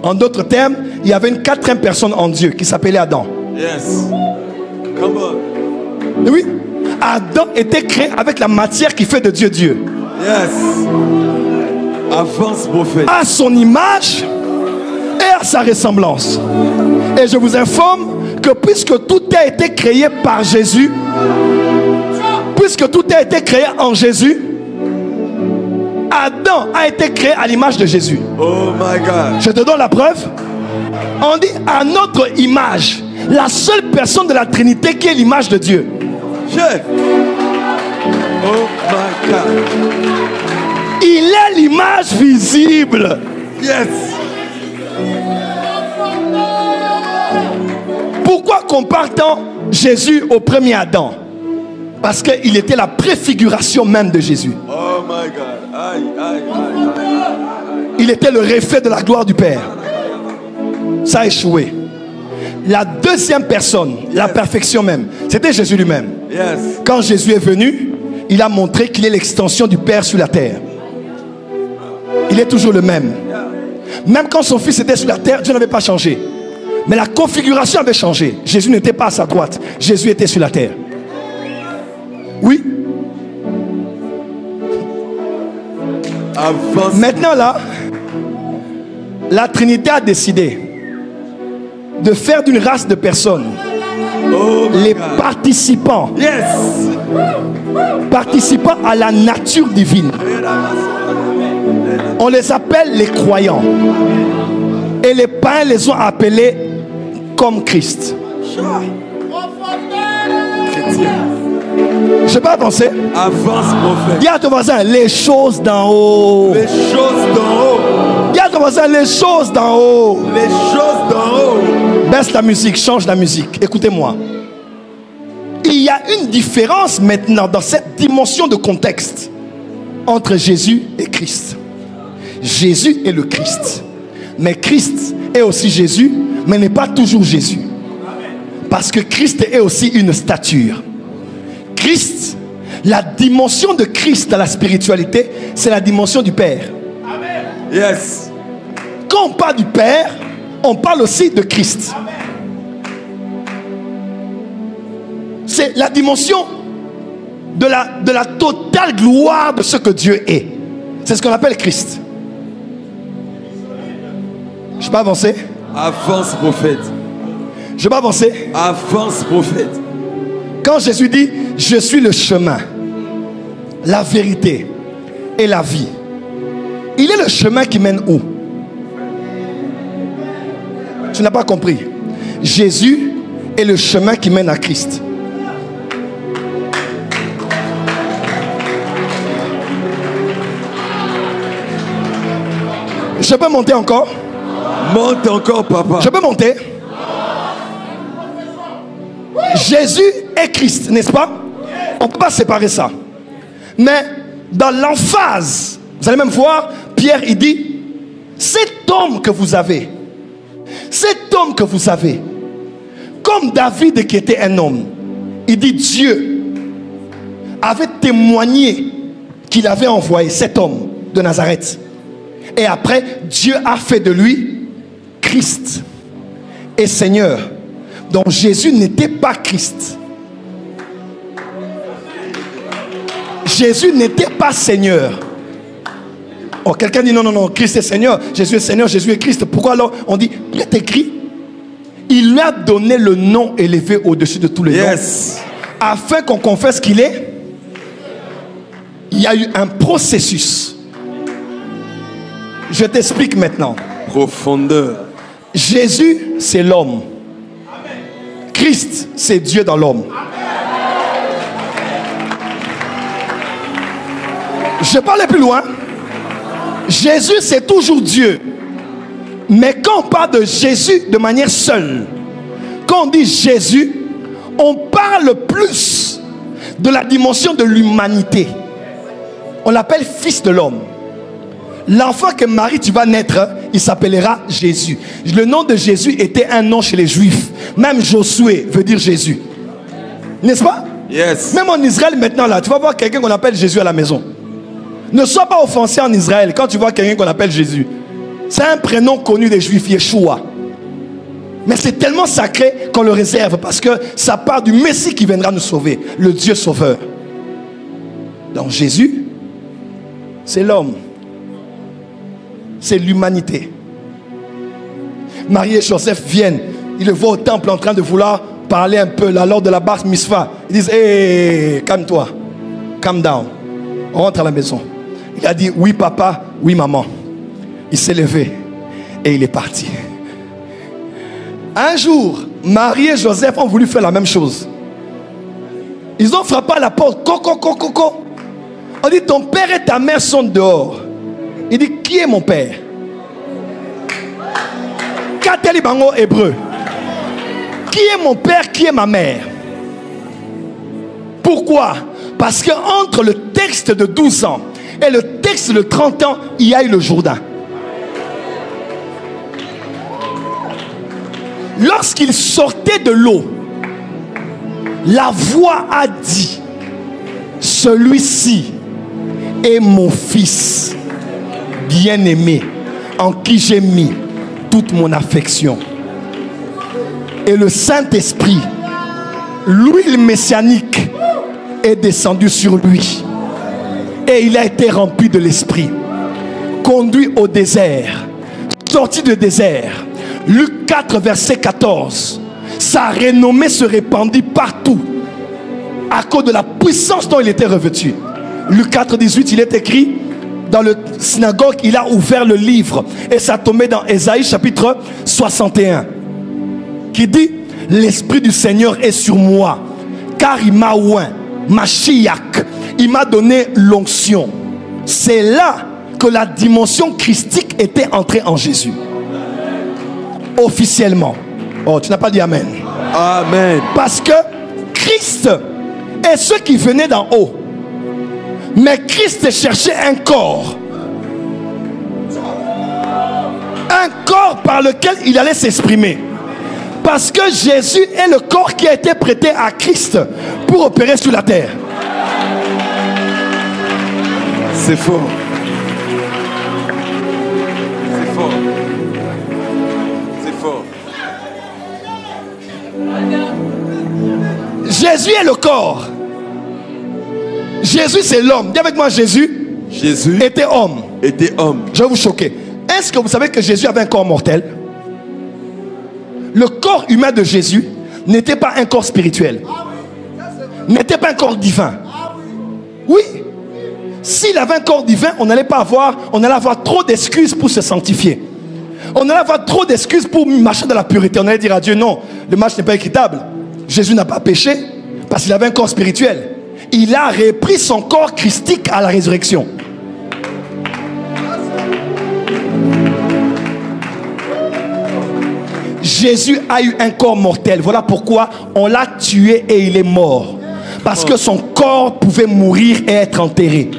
En d'autres termes, il y avait une quatrième personne en Dieu qui s'appelait Adam. Yes. Come on. Oui. Adam était créé avec la matière qui fait de Dieu Dieu. Yes. Avance, prophète. À son image et à sa ressemblance. Et je vous informe que puisque tout a été créé par Jésus, puisque tout a été créé en Jésus, Adam a été créé à l'image de Jésus. Oh my God. Je te donne la preuve. On dit à notre image, la seule personne de la Trinité qui est l'image de Dieu. Chef. Oh my God. Il est l'image visible. Yes. Pourquoi compare-t-on Jésus au premier Adam? Parce qu'il était la préfiguration même de Jésus. Oh my God. Aïe, aïe, aïe, aïe. Il était le reflet de la gloire du Père. Ça a échoué. La deuxième personne, la perfection même, c'était Jésus lui-même. Yes. Quand Jésus est venu, il a montré qu'il est l'extension du Père sur la terre. Il est toujours le même. Même quand son fils était sur la terre, Dieu n'avait pas changé. Mais la configuration avait changé. Jésus n'était pas à sa droite. Jésus était sur la terre. Oui. Avance. Maintenant là, la Trinité a décidé de faire d'une race de personnes Oh my les God. participants, Yes. participants à la nature divine. On les appelle les croyants. Et les païens les ont appelés comme Christ. Chrétien. Je ne vais pas avancer. Avance, prophète. Dis à ton voisin, les choses d'en haut. Les choses d'en haut. Dis à ton voisin, les choses d'en haut. Les choses d'en haut. Baisse la musique, change la musique. Écoutez-moi. Il y a une différence maintenant dans cette dimension de contexte entre Jésus et Christ. Jésus est le Christ. Mais Christ est aussi Jésus, mais n'est pas toujours Jésus. Parce que Christ est aussi une stature. Christ, la dimension de Christ dans la spiritualité, c'est la dimension du Père. Yes. Quand on parle du Père, on parle aussi de Christ. C'est la dimension de la totale gloire de ce que Dieu est. C'est ce qu'on appelle Christ. Je ne vais pas avancer. Avance, prophète. Je ne vais pas avancer. Avance, prophète. Quand Jésus dit, je suis le chemin, la vérité et la vie. Il est le chemin qui mène où? Tu n'as pas compris. Jésus est le chemin qui mène à Christ. Je peux monter encore? Monte encore, papa. Je peux monter? Jésus est Christ, n'est-ce pas? On ne peut pas séparer ça. Mais dans l'emphase, vous allez même voir, Pierre, il dit, cet homme que vous avez, comme David qui était un homme, il dit, Dieu avait témoigné qu'il avait envoyé cet homme de Nazareth. Et après, Dieu a fait de lui Christ et Seigneur. Donc Jésus n'était pas Christ. Jésus n'était pas Seigneur. Oh, quelqu'un dit non, non, non, Christ est Seigneur, Jésus est Seigneur, Jésus est Christ. Pourquoi alors on dit, il est écrit, il lui a donné le nom élevé au-dessus de tous les noms, afin qu'on confesse qu'il est. Il y a eu un processus. Je t'explique maintenant. Profondeur. Jésus, c'est l'homme. Christ, c'est Dieu dans l'homme. Je parle plus loin. Jésus, c'est toujours Dieu. Mais quand on parle de Jésus de manière seule, quand on dit Jésus, on parle plus de la dimension de l'humanité. On l'appelle fils de l'homme. L'enfant que Marie, tu vas naître, il s'appellera Jésus. Le nom de Jésus était un nom chez les Juifs. Même Josué veut dire Jésus. N'est-ce pas? Yes. Même en Israël maintenant, là, tu vas voir quelqu'un qu'on appelle Jésus à la maison. Ne sois pas offensé en Israël quand tu vois quelqu'un qu'on appelle Jésus. C'est un prénom connu des Juifs, Yeshua. Mais c'est tellement sacré qu'on le réserve parce que ça part du Messie qui viendra nous sauver, le Dieu sauveur. Donc Jésus, c'est l'homme. C'est l'humanité. Marie et Joseph viennent ils le voient au temple en train de vouloir parler un peu là, lors de la bar mitzvah. Ils disent, hé, calme-toi, calm down. On rentre à la maison. Il a dit, oui papa, oui maman. Il s'est levé et il est parti. Un jour, Marie et Joseph ont voulu faire la même chose. Ils ont frappé à la porte. Coco. On dit, ton père et ta mère sont dehors. Il dit, qui est mon père? Kateli Bango hébreu. Qui est mon père, qui est ma mère? Pourquoi? Parce que entre le texte de 12 ans et le texte de 30 ans, il y a eu le Jourdain. Lorsqu'il sortait de l'eau, la voix a dit, celui-ci est mon fils bien-aimé, en qui j'ai mis toute mon affection. Et le Saint-Esprit, l'huile messianique, est descendue sur lui. Et il a été rempli de l'Esprit. Conduit au désert. Sorti du désert. Luc 4, verset 14. Sa renommée se répandit partout. À cause de la puissance dont il était revêtu. Luc 4, 18, il est écrit, dans le synagogue, il a ouvert le livre. Et ça tombait dans Ésaïe chapitre 61. Qui dit, l'Esprit du Seigneur est sur moi. Car il m'a oint. Mashiach. Il m'a donné l'onction. C'est là que la dimension christique était entrée en Jésus. Officiellement. Oh, tu n'as pas dit Amen. Amen. Parce que Christ est ce qui venait d'en haut. Mais Christ cherchait un corps. Un corps par lequel il allait s'exprimer. Parce que Jésus est le corps qui a été prêté à Christ pour opérer sur la terre. C'est fort. C'est fort. C'est fort. Jésus est le corps. Jésus c'est l'homme. Dis avec moi, Jésus était homme. Je vais vous choquer. Est-ce que vous savez que Jésus avait un corps mortel? Le corps humain de Jésus n'était pas un corps spirituel. N'était pas un corps divin. Oui. S'il avait un corps divin, on allait avoir trop d'excuses pour se sanctifier. On allait avoir trop d'excuses pour marcher dans la pureté. On allait dire à Dieu, non, le match n'est pas équitable. Jésus n'a pas péché parce qu'il avait un corps spirituel. Il a repris son corps christique à la résurrection. Jésus a eu un corps mortel. Voilà pourquoi on l'a tué et il est mort. Parce que son corps pouvait mourir et être enterré.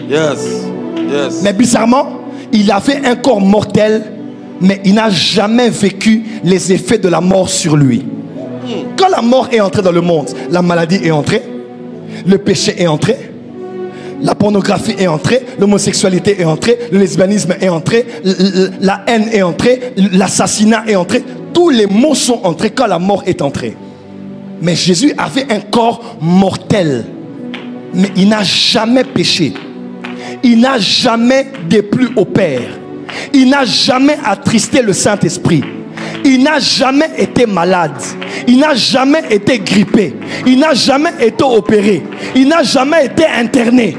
Mais bizarrement, il avait un corps mortel, mais il n'a jamais vécu les effets de la mort sur lui. Quand la mort est entrée dans le monde, la maladie est entrée, le péché est entré, la pornographie est entrée, l'homosexualité est entrée, le lesbianisme est entré, la haine est entrée, l'assassinat est entré. Tous les maux sont entrés quand la mort est entrée. Mais Jésus avait un corps mortel. Mais il n'a jamais péché. Il n'a jamais déplu au Père. Il n'a jamais attristé le Saint-Esprit. Il n'a jamais été malade. Il n'a jamais été grippé. Il n'a jamais été opéré. Il n'a jamais été interné.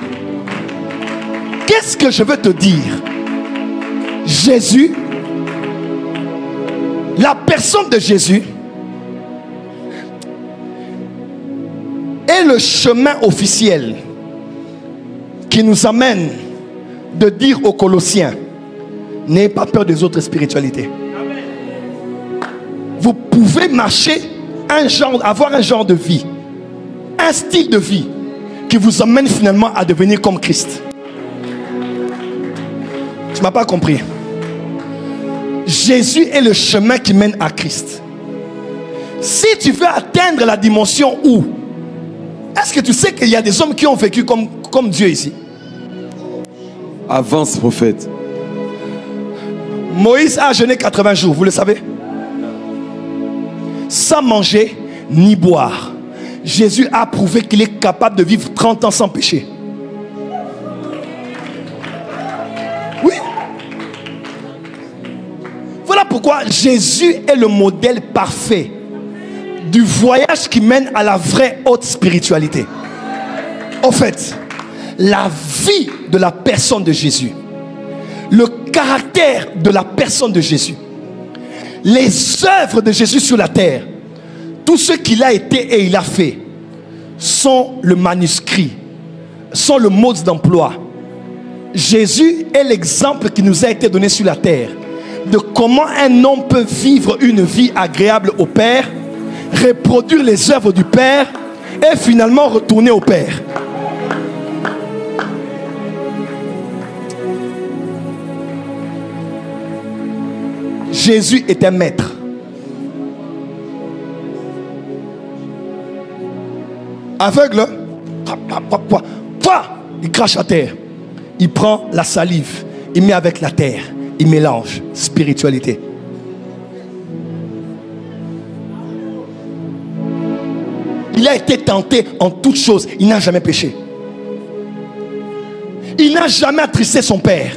Qu'est-ce que je veux te dire? Jésus, la personne de Jésus est le chemin officiel qui nous amène de dire aux Colossiens, n'ayez pas peur des autres spiritualités. Vous pouvez marcher avoir un genre de vie, un style de vie qui vous amène finalement à devenir comme Christ. Tu ne m'as pas compris. Jésus est le chemin qui mène à Christ. Si tu veux atteindre la dimension où, est-ce que tu sais qu'il y a des hommes qui ont vécu comme Dieu ici? Avance, prophète. Moïse a jeûné 80 jours, vous le savez? Sans manger ni boire. Jésus a prouvé qu'il est capable de vivre 30 ans sans péché. Oui. Voilà pourquoi Jésus est le modèle parfait du voyage qui mène à la vraie haute spiritualité. En fait, la vie de la personne de Jésus, le caractère de la personne de Jésus, les œuvres de Jésus sur la terre, tout ce qu'il a été et il a fait, sont le manuscrit, sont le mode d'emploi. Jésus est l'exemple qui nous a été donné sur la terre de comment un homme peut vivre une vie agréable au Père, reproduire les œuvres du Père et finalement retourner au Père. Jésus est un maître. Aveugle, il crache à terre. Il prend la salive, il met avec la terre, il mélange spiritualité. Il a été tenté en toutes choses, il n'a jamais péché. Il n'a jamais attristé son Père.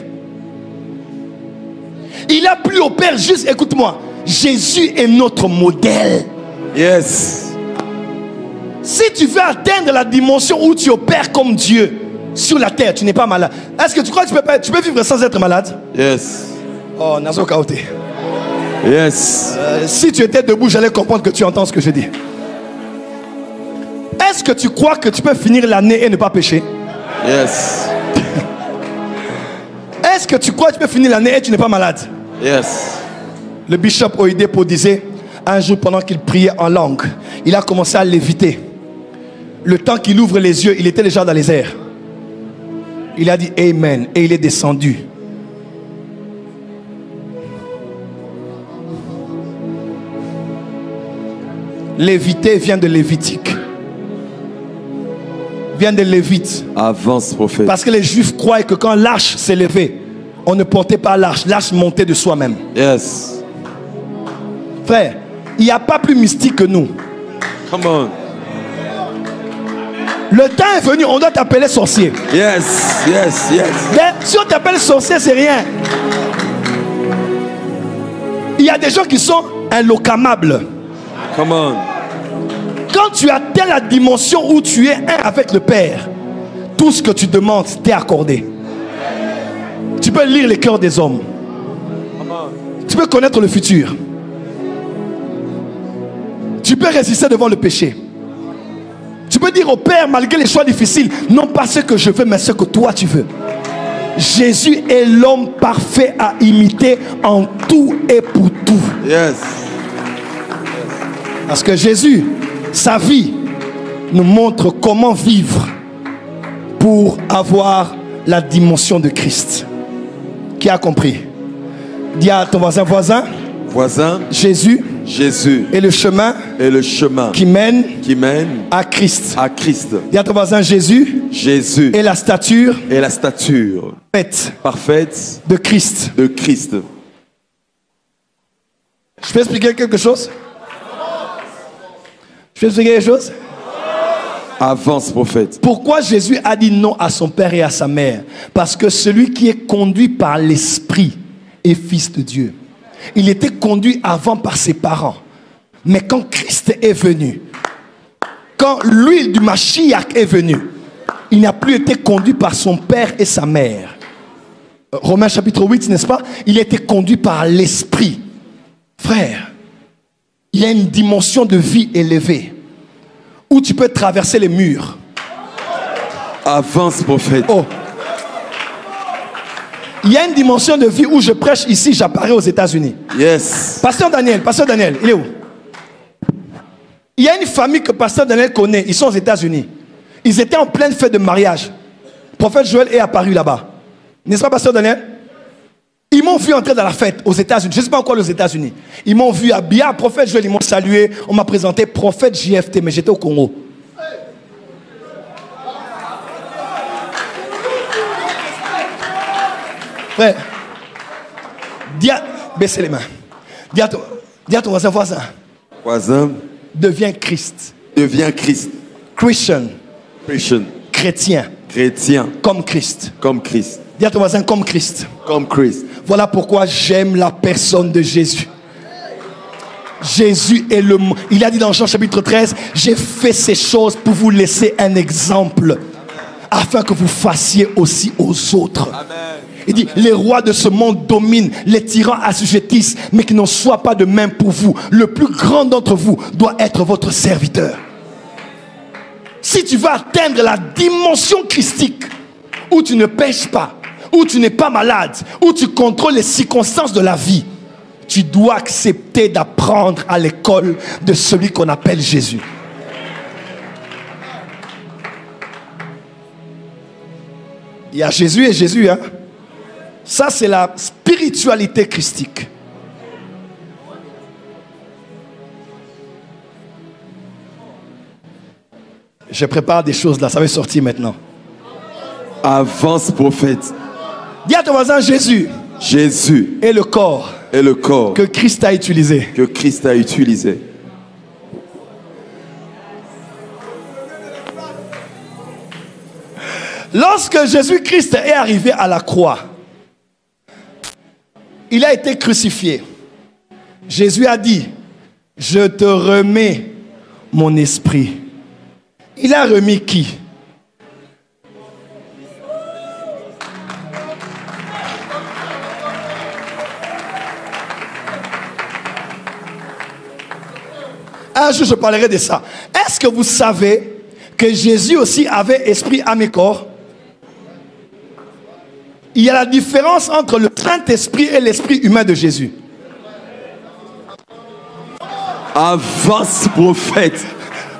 Il a plu au Père juste, écoute-moi, Jésus est notre modèle. Yes. Si tu veux atteindre la dimension où tu opères comme Dieu sur la terre, tu n'es pas malade. Est-ce que tu crois que tu peux vivre sans être malade? Yes. Oh, Nazo Kaoté. Yes. Si tu étais debout, j'allais comprendre que tu entends ce que je dis. Est-ce que tu crois que tu peux finir l'année et ne pas pécher? Yes. Est-ce que tu crois que tu peux finir l'année et tu n'es pas malade? Yes. Le bishop Oedipo disait, un jour pendant qu'il priait en langue, il a commencé à léviter. Le temps qu'il ouvre les yeux, il était déjà dans les airs. Il a dit Amen et il est descendu. Léviter vient de Lévitique. Vient de Lévite. Avance, prophète. Parce que les Juifs croient que quand l'arche s'est levée, on ne portait pas l'arche, l'arche montait de soi-même. Yes. Frère, il n'y a pas plus mystique que nous. Come on. Le temps est venu, on doit t'appeler sorcier. Yes, yes, yes. Mais si on t'appelle sorcier, c'est rien. Il y a des gens qui sont inlocamables. Come on. Quand tu atteins la dimension où tu es un avec le Père, tout ce que tu demandes t'est accordé. Tu peux lire les cœurs des hommes. Tu peux connaître le futur. Tu peux résister devant le péché. Tu peux dire au Père, malgré les choix difficiles, non pas ce que je veux, mais ce que toi tu veux. Jésus est l'homme parfait à imiter en tout et pour tout. Yes. Parce que Jésus, sa vie, nous montre comment vivre pour avoir la dimension de Christ. Qui a compris? Dis à ton voisin, Jésus, Jésus est le chemin, qui mène à Christ. Dis à ton voisin, Jésus est la stature, parfaite de Christ. Je peux expliquer quelque chose? Je peux expliquer quelque chose? Avance, prophète. Pourquoi Jésus a dit non à son père et à sa mère? Parce que celui qui est conduit par l'Esprit est fils de Dieu. Il était conduit avant par ses parents. Mais quand Christ est venu, quand l'huile du Mashiach est venue, il n'a plus été conduit par son père et sa mère. Romains chapitre 8, n'est-ce pas? Il a été conduit par l'Esprit. Frère, il y a une dimension de vie élevée où tu peux traverser les murs. Avance, prophète. Oh. Il y a une dimension de vie où je prêche ici, j'apparais aux États-Unis. Yes. Pasteur Daniel, il est où? Il y a une famille que Pasteur Daniel connaît, ils sont aux États-Unis. Ils étaient en pleine fête de mariage. Prophète Joël est apparu là-bas. N'est-ce pas, Pasteur Daniel? Ils m'ont vu entrer dans la fête aux États-Unis. Je ne sais pas encore aux États-Unis. Ils m'ont vu habillé. Prophète Joël, ils m'ont salué. On m'a présenté prophète JFT, mais j'étais au Congo. Frère, baissez les mains. Dis à ton voisin. Deviens Christ. Christian. Chrétien. Comme Christ. Dis à ton voisin comme Christ. Voilà pourquoi j'aime la personne de Jésus. Jésus est le... Il a dit dans Jean chapitre 13, j'ai fait ces choses pour vous laisser un exemple, afin que vous fassiez aussi aux autres. Amen. Il dit, les rois de ce monde dominent, les tyrans assujettissent, mais qu'il n'en soit pas de même pour vous. Le plus grand d'entre vous doit être votre serviteur. Si tu veux atteindre la dimension christique, où tu ne pèches pas, où tu n'es pas malade, où tu contrôles les circonstances de la vie, tu dois accepter d'apprendre à l'école de celui qu'on appelle Jésus. Il y a Jésus et Jésus, hein. Ça, c'est la spiritualité christique. Je prépare des choses là, ça va sortir maintenant. Avance, prophète. Dis à ton voisin, Jésus. Jésus est le corps. est le corps Que Christ a utilisé. que Christ a utilisé. Lorsque Jésus-Christ est arrivé à la croix, il a été crucifié. Jésus a dit, je te remets mon esprit. Il a remis qui? Un jour je parlerai de ça. Est-ce que vous savez que Jésus aussi avait esprit, âme et corps? Il y a la différence entre le Saint-Esprit et l'esprit humain de Jésus. Avance, prophète.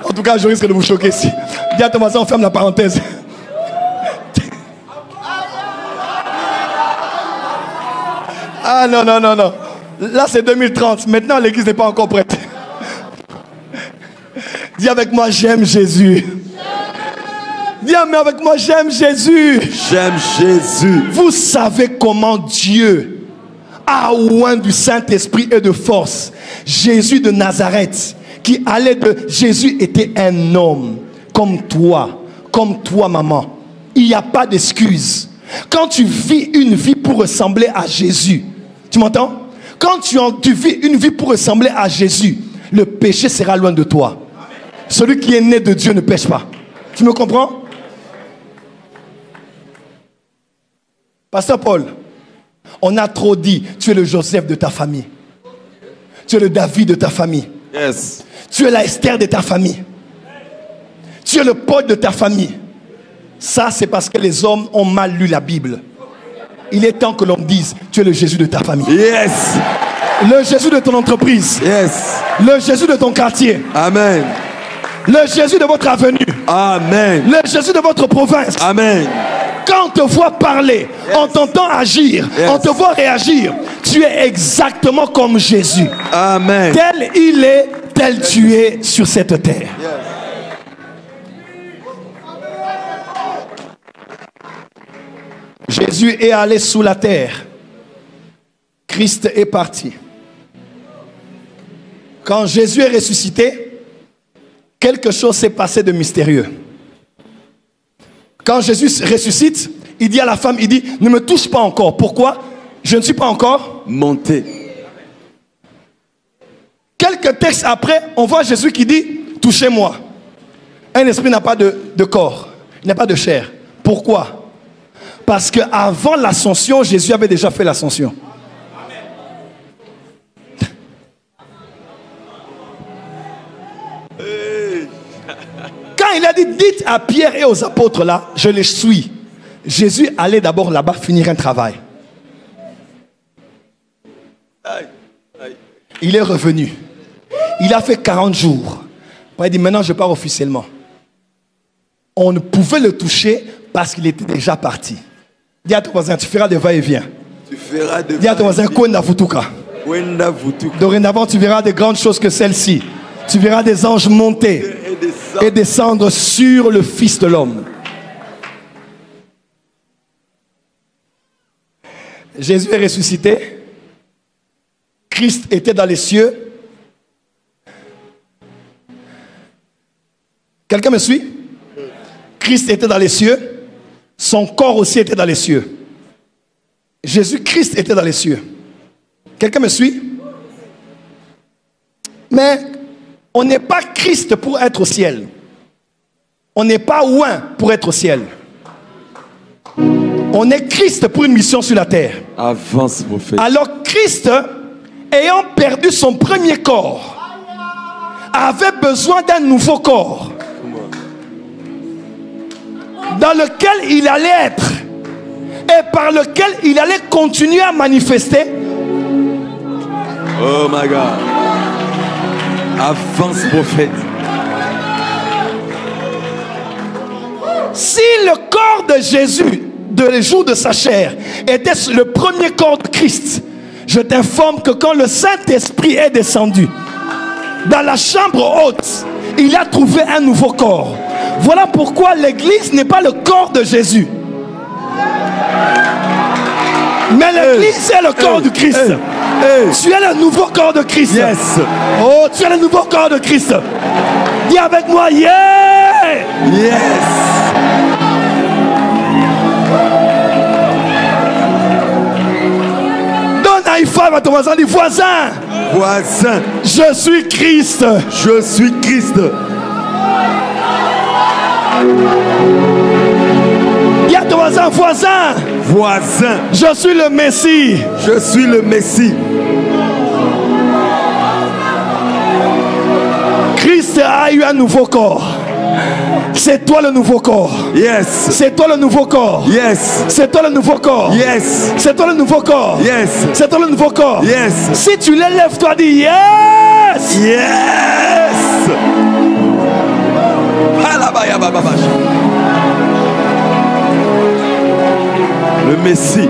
En tout cas, je risque de vous choquer ici. Dis à ton voisin, on ferme la parenthèse. Ah non, non, non, non. Là, c'est 2030. Maintenant, l'église n'est pas encore prête. Dis avec moi, j'aime Jésus. Dis avec moi, j'aime Jésus. J'aime Jésus. Vous savez comment Dieu a oint du Saint-Esprit et de force Jésus de Nazareth, qui allait de... Jésus était un homme comme toi, maman. Il n'y a pas d'excuse. Quand tu vis une vie pour ressembler à Jésus, tu m'entends? Quand tu vis une vie pour ressembler à Jésus, le péché sera loin de toi. Celui qui est né de Dieu ne pêche pas. Tu me comprends? Pasteur Paul, on a trop dit, tu es le Joseph de ta famille. Tu es le David de ta famille. Yes. Tu es la Esther de ta famille. Tu es le Paul de ta famille. Ça, c'est parce que les hommes ont mal lu la Bible. Il est temps que l'on dise, tu es le Jésus de ta famille. Yes. Le Jésus de ton entreprise. Yes. Le Jésus de ton quartier. Amen. Le Jésus de votre avenue. Amen. Le Jésus de votre province. Amen. Quand on te voit parler, yes, on t'entend agir, yes, on te voit réagir, tu es exactement comme Jésus. Amen. Tel il est, tel tu es sur cette terre. Yes. Jésus est allé sous la terre. Christ est parti. Quand Jésus est ressuscité, quelque chose s'est passé de mystérieux. Quand Jésus ressuscite, il dit à la femme, il dit, ne me touche pas encore. Pourquoi? Je ne suis pas encore monté. Quelques textes après, on voit Jésus qui dit, touchez-moi. Un esprit n'a pas de corps, il n'a pas de chair. Pourquoi? Parce qu'avant l'ascension, Jésus avait déjà fait l'ascension. Quand il a dit, dites à Pierre et aux apôtres là, je les suis. Jésus allait d'abord là-bas finir un travail. Il est revenu. Il a fait 40 jours. Il a dit, maintenant je pars officiellement. On ne pouvait le toucher parce qu'il était déjà parti. Dis à ton voisin, tu feras des va-et-vient. Tu feras des Dis à ton voisin, Kwenda Vutuka. Dorénavant, tu verras de grandes choses que celles-ci. Tu verras des anges monter et descendre sur le Fils de l'homme. Jésus est ressuscité. Christ était dans les cieux. Quelqu'un me suit? Christ était dans les cieux. Son corps aussi était dans les cieux. Jésus-Christ était dans les cieux. Quelqu'un me suit? Mais on n'est pas Christ pour être au ciel. On n'est pas oint pour être au ciel. On est Christ pour une mission sur la terre. Avance, prophète. Alors Christ, ayant perdu son premier corps, avait besoin d'un nouveau corps dans lequel il allait être et par lequel il allait continuer à manifester. Oh my God. Avance, prophète. Si le corps de Jésus, de les jours de sa chair, était le premier corps de Christ, je t'informe que quand le Saint-Esprit est descendu dans la chambre haute, il a trouvé un nouveau corps. Voilà pourquoi l'église n'est pas le corps de Jésus, mais l'église est le corps du Christ. Tu es le nouveau corps de Christ. Yes. Oh, tu es le nouveau corps de Christ. Dis avec moi, yeah. Yes. Donne un high five à ton voisin, dis voisin. Voisin. Je suis Christ. Je suis Christ. Dis à ton voisin, voisin. Voisin. Je suis le Messie. Je suis le Messie. Christ a eu un nouveau corps. C'est toi le nouveau corps. Yes. C'est toi le nouveau corps. Yes. C'est toi le nouveau corps. Yes. C'est toi le nouveau corps. Yes. C'est toi le nouveau corps. Yes. Si tu l'élèves, toi dis yes. Yes. Le Messie.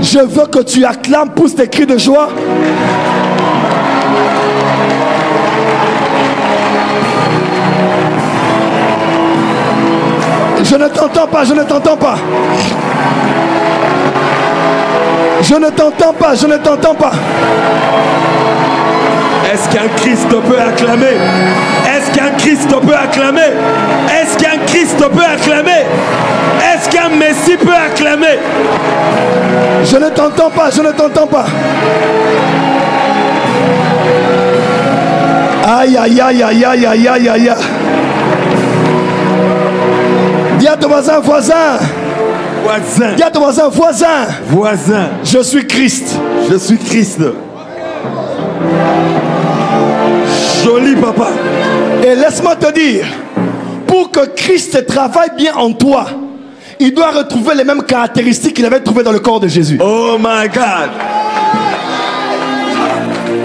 Je veux que tu acclames, pousse tes cris de joie. Je ne t'entends pas, je ne t'entends pas. Je ne t'entends pas, je ne t'entends pas. Est-ce qu'un Christ peut acclamer? Est-ce qu'un Christ peut acclamer? Est-ce qu'un Christ peut acclamer? Est-ce qu'un Messie peut acclamer? Je ne t'entends pas, je ne t'entends pas. Aïe, aïe, aïe, aïe, aïe, aïe, aïe, aïe. Dis à ton voisin, voisin. Voisin. Dis à ton voisin, voisin. Voisin. Je suis Christ. Je suis Christ. Joli papa. Et laisse-moi te dire, pour que Christ travaille bien en toi, il doit retrouver les mêmes caractéristiques qu'il avait trouvées dans le corps de Jésus. Oh my God.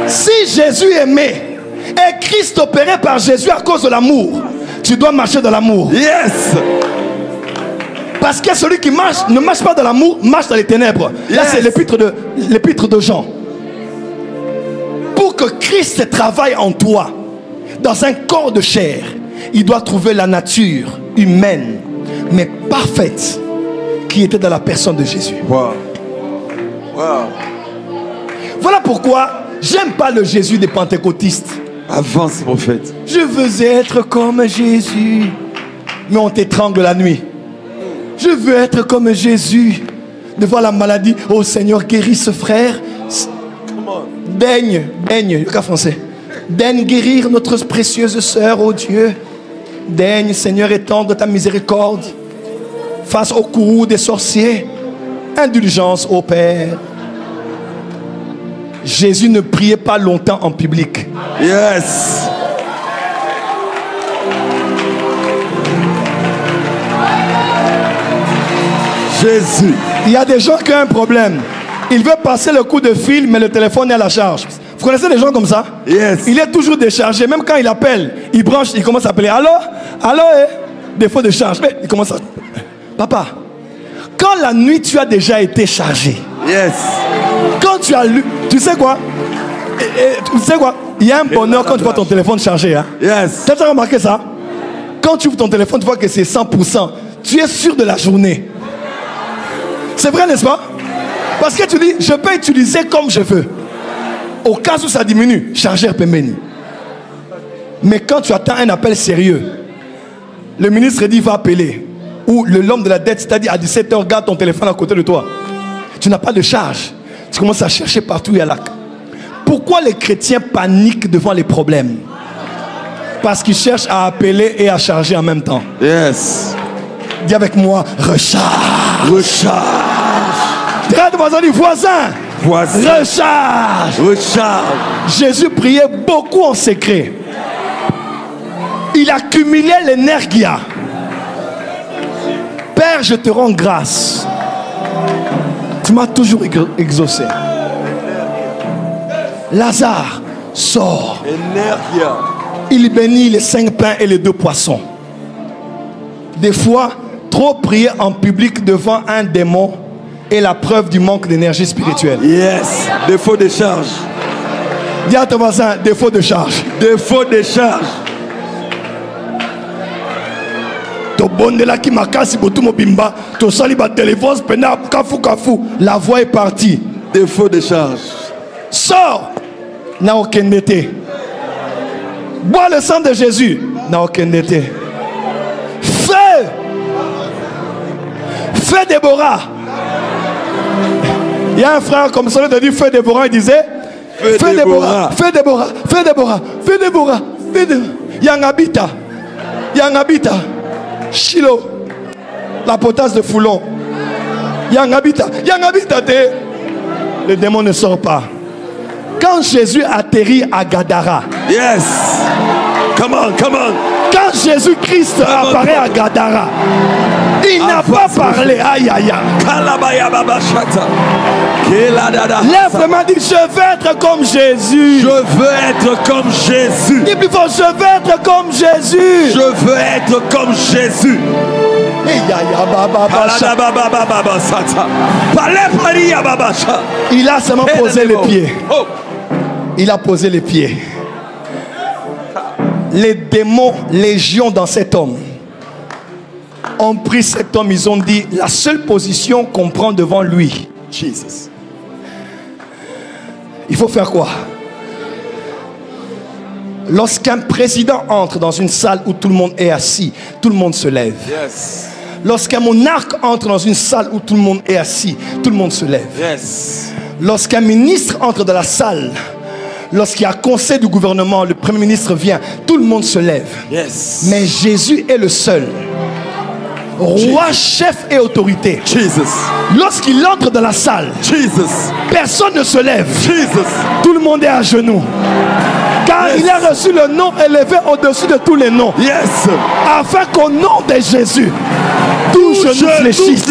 Si Jésus aimait et Christ opéré par Jésus à cause de l'amour, tu dois marcher dans l'amour. Yes. Parce que celui qui marche, ne marche pas dans l'amour, marche dans les ténèbres. Là, c'est l'épître de Jean. Pour que Christ travaille en toi, dans un corps de chair, il doit trouver la nature humaine, mais parfaite, qui était dans la personne de Jésus. Wow. Wow. Voilà pourquoi j'aime pas le Jésus des pentecôtistes. Avance, prophète. Je veux être comme Jésus, mais on t'étrangle la nuit. Je veux être comme Jésus devant la maladie. Oh Seigneur, guéris ce frère. Daigne, français. Daigne guérir notre précieuse sœur, oh Dieu. Daigne, Seigneur, étendre ta miséricorde face au courroux des sorciers. Indulgence, ô Père. Jésus ne priait pas longtemps en public. Yes. Jésus. Il y a des gens qui ont un problème. Il veut passer le coup de fil, mais le téléphone est à la charge. Vous connaissez des gens comme ça? Yes. Il est toujours déchargé. Même quand il appelle, il branche, il commence à appeler. Allô? Allô? Défaut de charge. Mais il commence à... Papa, quand la nuit tu as déjà été chargé. Yes. Quand tu as lu... Tu sais quoi? Tu sais quoi? Il y a un bonheur quand tu vois ton téléphone chargé. Hein? Yes. Tu as remarqué ça? Quand tu ouvres ton téléphone, tu vois que c'est 100%. Tu es sûr de la journée. C'est vrai, n'est-ce pas? Parce que tu dis, je peux utiliser comme je veux. Au cas où ça diminue, chargeur peut mener. Mais quand tu attends un appel sérieux, le ministre dit va appeler. Ou l'homme de la dette, c'est-à-dire à 17h, garde ton téléphone à côté de toi. Tu n'as pas de charge. Tu commences à chercher partout, il y a là. Pourquoi les chrétiens paniquent devant les problèmes? Parce qu'ils cherchent à appeler et à charger en même temps. Yes. Dis avec moi, recharge. Recharge. Regarde voisin du voisin. Voisin. Recharge. Recharge. Jésus priait beaucoup en secret. Il accumulait l'énergie. Père, je te rends grâce. Tu m'as toujours exaucé. Lazare sort. Énergie. Il bénit les 5 pains et les 2 poissons. Des fois, trop prier en public devant un démon est la preuve du manque d'énergie spirituelle. Yes. Défaut de charge. Dis à ton voisin, défaut de charge. Défaut de charge. La voix est partie. Défaut de charge. Sors. N'a aucun été. Bois le sang de Jésus. N'a aucun été. Feu. Feu Déborah. Il y a un frère comme ça, il a dit feu Déborah. Il disait feu Déborah. Feu Déborah. Feu Déborah. Feu Déborah. Feu Déborah. Yangabita. Yangabita. Shiloh. La potasse de Foulon. Yangabita. Yangabita. Le démon ne sort pas. Quand Jésus atterrit à Gadara. Yes. Come on, come on. Quand Jésus-Christ apparaît à Gadara, il n'a pas parlé. Aïe, aïe, aïe. Lève vraiment, dit, je veux être comme Jésus. Je veux être comme Jésus. Dis plus fort, je veux être comme Jésus. Je veux être comme Jésus. Il a seulement posé les pieds. Il a posé les pieds. Les démons légion dans cet homme ont pris cet homme, ils ont dit la seule position qu'on prend devant lui, Jesus. Il faut faire quoi? Lorsqu'un président entre dans une salle où tout le monde est assis, tout le monde se lève. Yes. Lorsqu'un monarque entre dans une salle où tout le monde est assis, tout le monde se lève. Yes. Lorsqu'un ministre entre dans la salle, lorsqu'il y a un conseil du gouvernement, le premier ministre vient, tout le monde se lève. Yes. Mais Jésus est le seul. Roi, chef et autorité. Jesus. Lorsqu'il entre dans la salle, Jesus. Personne ne se lève. Jesus. Tout le monde est à genoux. Car il a reçu le nom élevé au-dessus de tous les noms. Yes. Afin qu'au nom de Jésus, tout genou fléchisse.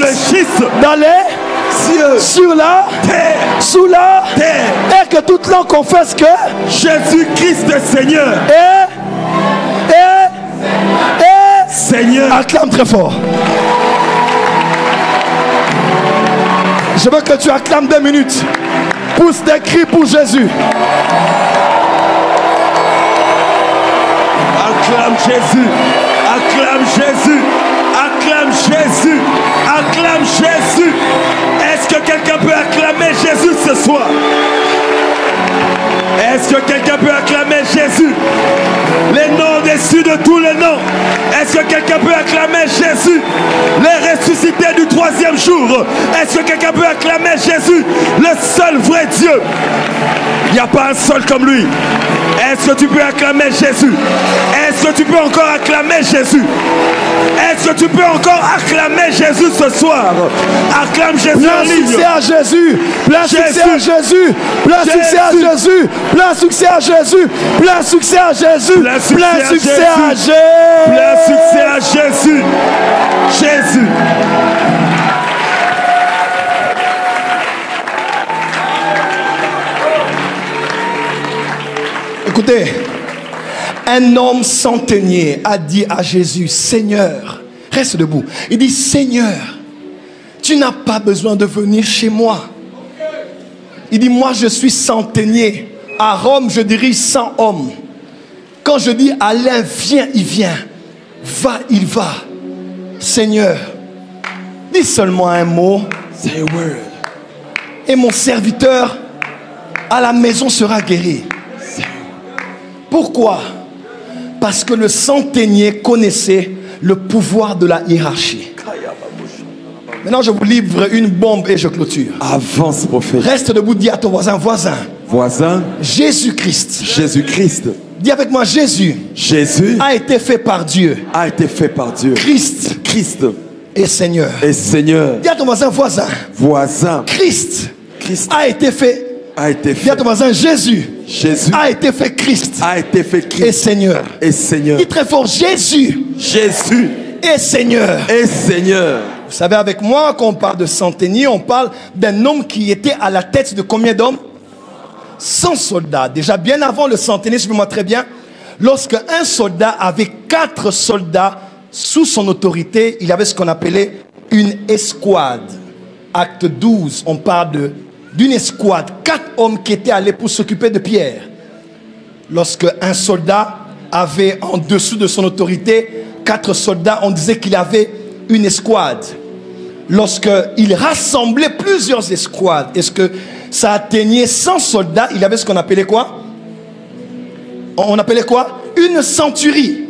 Dans les cieux, sur la terre, sous la terre. Et que toute langue confesse que Jésus-Christ est Seigneur. Et Seigneur. Acclame très fort. Je veux que tu acclames 2 minutes. Pousse des cris pour Jésus. Acclame Jésus. Acclame Jésus. Acclame Jésus. Acclame Jésus. Est-ce que quelqu'un peut acclamer Jésus ce soir? Est-ce que quelqu'un peut acclamer Jésus? Les noms au-dessus de tous les noms. Est-ce que quelqu'un peut acclamer Jésus? Les ressuscités du 3e jour. Est-ce que quelqu'un peut acclamer Jésus? Le seul vrai Dieu. Il n'y a pas un seul comme lui. Est-ce que tu peux acclamer Jésus? Est-ce que tu peux encore acclamer Jésus? Est-ce que tu peux encore acclamer Jésus ce soir? Acclame Jésus en ligne. Plein succès à Jésus. Plein succès à Jésus. Plein succès à Jésus. Plein succès à Jésus. Plein succès à Jésus. Plein succès à Jésus. Plein succès à Jésus. Jésus. Écoutez, un homme centenier a dit à Jésus, Seigneur, reste debout. Il dit, Seigneur, tu n'as pas besoin de venir chez moi. Il dit, moi je suis centenier. À Rome, je dirige 100 hommes. Quand je dis Alain, viens, il vient. Va, il va. Seigneur, dis seulement un mot. Say a word. Et mon serviteur à la maison sera guéri. Pourquoi? Parce que le centenier connaissait le pouvoir de la hiérarchie. Maintenant, je vous livre une bombe et je clôture. Avance, prophète. Reste debout, dis à ton voisin, voisin. Voisin. Jésus-Christ. Jésus-Christ. Dis avec moi, Jésus. Jésus a été fait par Dieu. A été fait par Dieu. Christ. Christ. Et Seigneur. Et Seigneur. Dis à ton voisin, voisin. Voisin. Christ. Christ a été fait. A été fait. Dis à ton voisin, Jésus. Jésus a été fait Christ. A été fait Christ. Et Seigneur. Et Seigneur. Dis très fort, Jésus. Jésus. Et Seigneur. Et Seigneur. Vous savez, avec moi, quand on parle de centenier, on parle d'un homme qui était à la tête de combien d'hommes? 100 soldats. Déjà bien avant le centenier, suivez-moi très bien. Lorsque un soldat avait 4 soldats sous son autorité, il avait ce qu'on appelait une escouade. Acte 12, on parle d'une escouade. 4 hommes qui étaient allés pour s'occuper de Pierre. Lorsque un soldat avait en dessous de son autorité 4 soldats, on disait qu'il avait une escouade. Lorsqu'il rassemblait plusieurs escouades, est-ce que ça atteignait 100 soldats, il avait ce qu'on appelait quoi? On appelait quoi? Une centurie.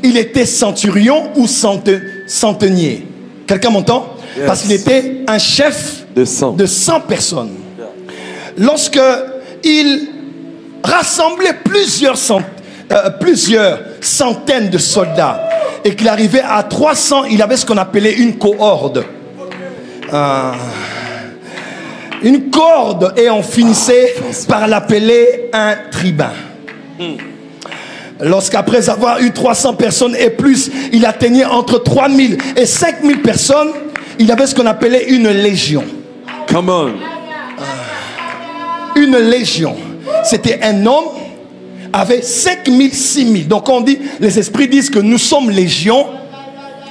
Il était centurion ou centenier. Quelqu'un m'entend? Yes. Parce qu'il était un chef de 100 personnes. Lorsqu'il rassemblait plusieurs centaines de soldats et qu'il arrivait à 300, il avait ce qu'on appelait une cohorde. Une corde, et on finissait par l'appeler un tribun. Lorsqu'après avoir eu 300 personnes et plus, il atteignait entre 3000 et 5000 personnes, il avait ce qu'on appelait une légion. Come on. Une légion. C'était un homme avec 5000, 6000. Donc on dit, les esprits disent que nous sommes légion.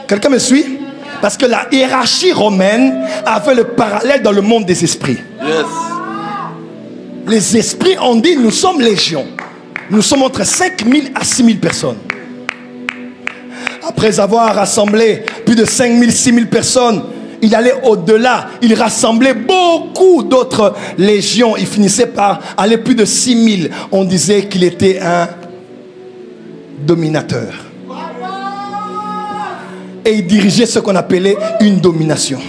Quelqu'un me suit? Parce que la hiérarchie romaine avait le parallèle dans le monde des esprits. Yes. Les esprits ont dit, nous sommes légion. Nous sommes entre 5000 à 6000 personnes. Après avoir rassemblé plus de 5000, 6000 personnes, il allait au-delà. Il rassemblait beaucoup d'autres légions. Il finissait par aller plus de 6000. On disait qu'il était un dominateur. Et il dirigeait ce qu'on appelait une domination.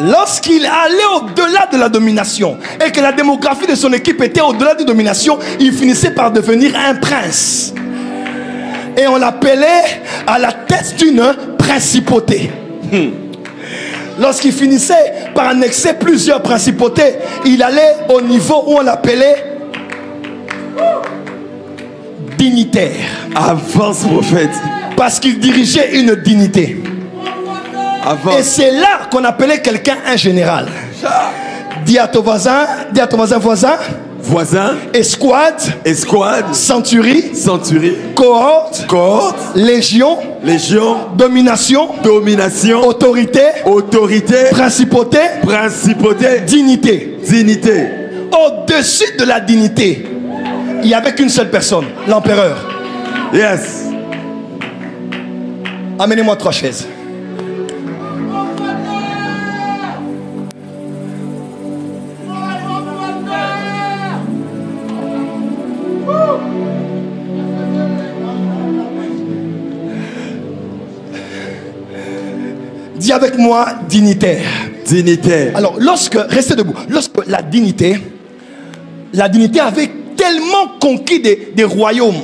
Lorsqu'il allait au-delà de la domination et que la démographie de son équipe était au-delà de la domination, il finissait par devenir un prince. Et on l'appelait à la tête d'une principauté. Lorsqu'il finissait par annexer plusieurs principautés, il allait au niveau où on l'appelait dignitaire. Avance, prophète. Parce qu'il dirigeait une dignité. Avance. Et c'est là qu'on appelait quelqu'un un général. Dis à ton voisin, voisin. Voisin. Escouade. Centurie. Cohorte. Légion. Domination. Autorité. Principauté. Dignité. Au-dessus de la dignité, il n'y avait qu'une seule personne, l'empereur. Yes. Amenez-moi 3 chaises. Dis avec moi, dignitaire. Alors, restez debout, lorsque la dignité avait tellement conquis des royaumes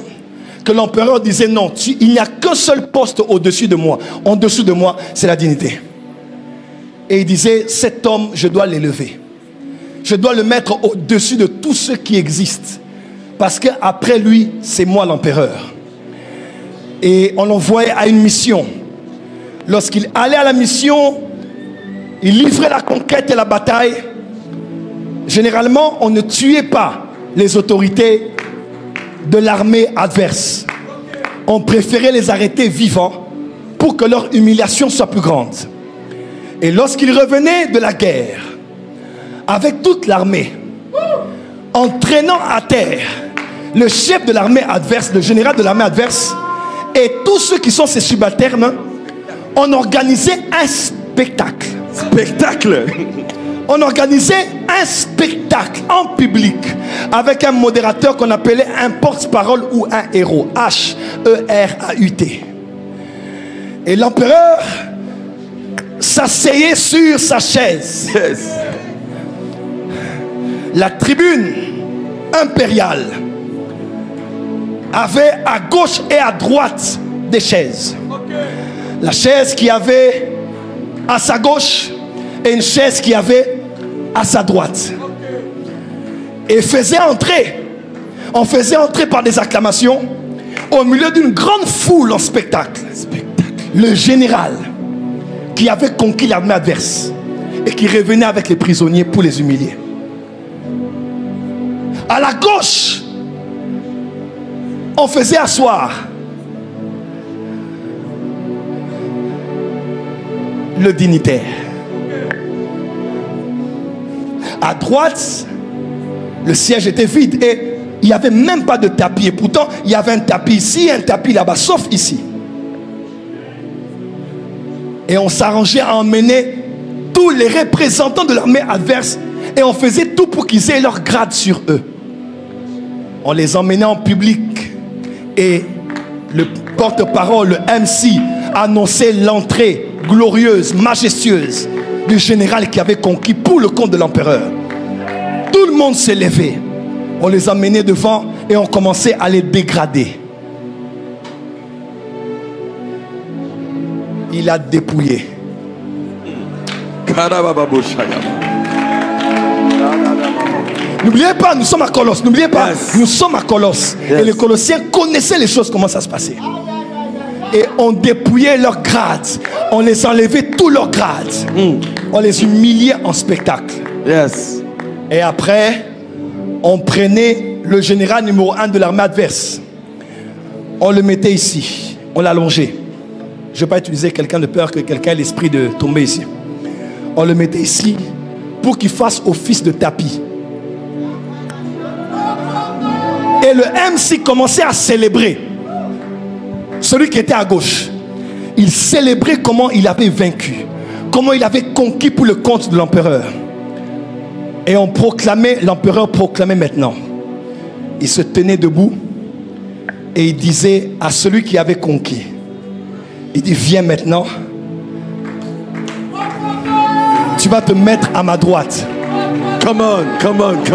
que l'empereur disait non, il n'y a qu'un seul poste au-dessus de moi. En dessous de moi, c'est la dignité. Et il disait, cet homme, je dois l'élever. Je dois le mettre au-dessus de tout ce qui existe. Parce qu'après lui, c'est moi l'empereur. Et on l'envoyait à une mission. Lorsqu'il allait à la mission, il livrait la conquête et la bataille. Généralement, on ne tuait pas les autorités de l'armée adverse. On préférait les arrêter vivants pour que leur humiliation soit plus grande. Et lorsqu'il revenait de la guerre, avec toute l'armée, en traînant à terre le chef de l'armée adverse, le général de l'armée adverse, et tous ceux qui sont ses subalternes, on organisait un spectacle. On organisait un spectacle en public avec un modérateur qu'on appelait un porte-parole ou un héros. H-E-R-A-U-T. Et l'empereur s'asseyait sur sa chaise. Yes. La tribune impériale avait à gauche et à droite des chaises. La chaise qui avait à sa gauche et une chaise qui avait à sa droite. Et on faisait entrer par des acclamations au milieu d'une grande foule en spectacle. Le général qui avait conquis l'armée adverse et qui revenait avec les prisonniers pour les humilier. À la gauche, on faisait asseoir le dignitaire. À droite, le siège était vide et il n'y avait même pas de tapis. Et pourtant, il y avait un tapis ici, un tapis là-bas, sauf ici. Et on s'arrangeait à emmener tous les représentants de l'armée adverse et on faisait tout pour qu'ils aient leur grade sur eux. On les emmenait en public et le porte-parole, le MC, annonçait l'entrée glorieuse, majestueuse du général qui avait conquis pour le compte de l'empereur. Tout le monde s'est levé. On les emmenait devant et on commençait à les dégrader. Il a dépouillé. N'oubliez pas, nous sommes à Colosse. N'oubliez pas, nous sommes à Colosse. Et les Colossiens connaissaient les choses, comment ça se passait. Et on dépouillait leurs grades. On les enlevait tous leurs grades. On les humiliait en spectacle. Et après, on prenait le général numéro 1 de l'armée adverse. On le mettait ici. On l'allongeait. Je ne vais pas utiliser quelqu'un de peur que quelqu'un ait l'esprit de tomber ici. On le mettait ici pour qu'il fasse office de tapis. Et le MC commençait à célébrer. Celui qui était à gauche, il célébrait comment il avait vaincu, comment il avait conquis pour le compte de l'empereur. Et on proclamait, l'empereur proclamait maintenant. Il se tenait debout et il disait à celui qui avait conquis, il dit, viens maintenant, tu vas te mettre à ma droite. Come on.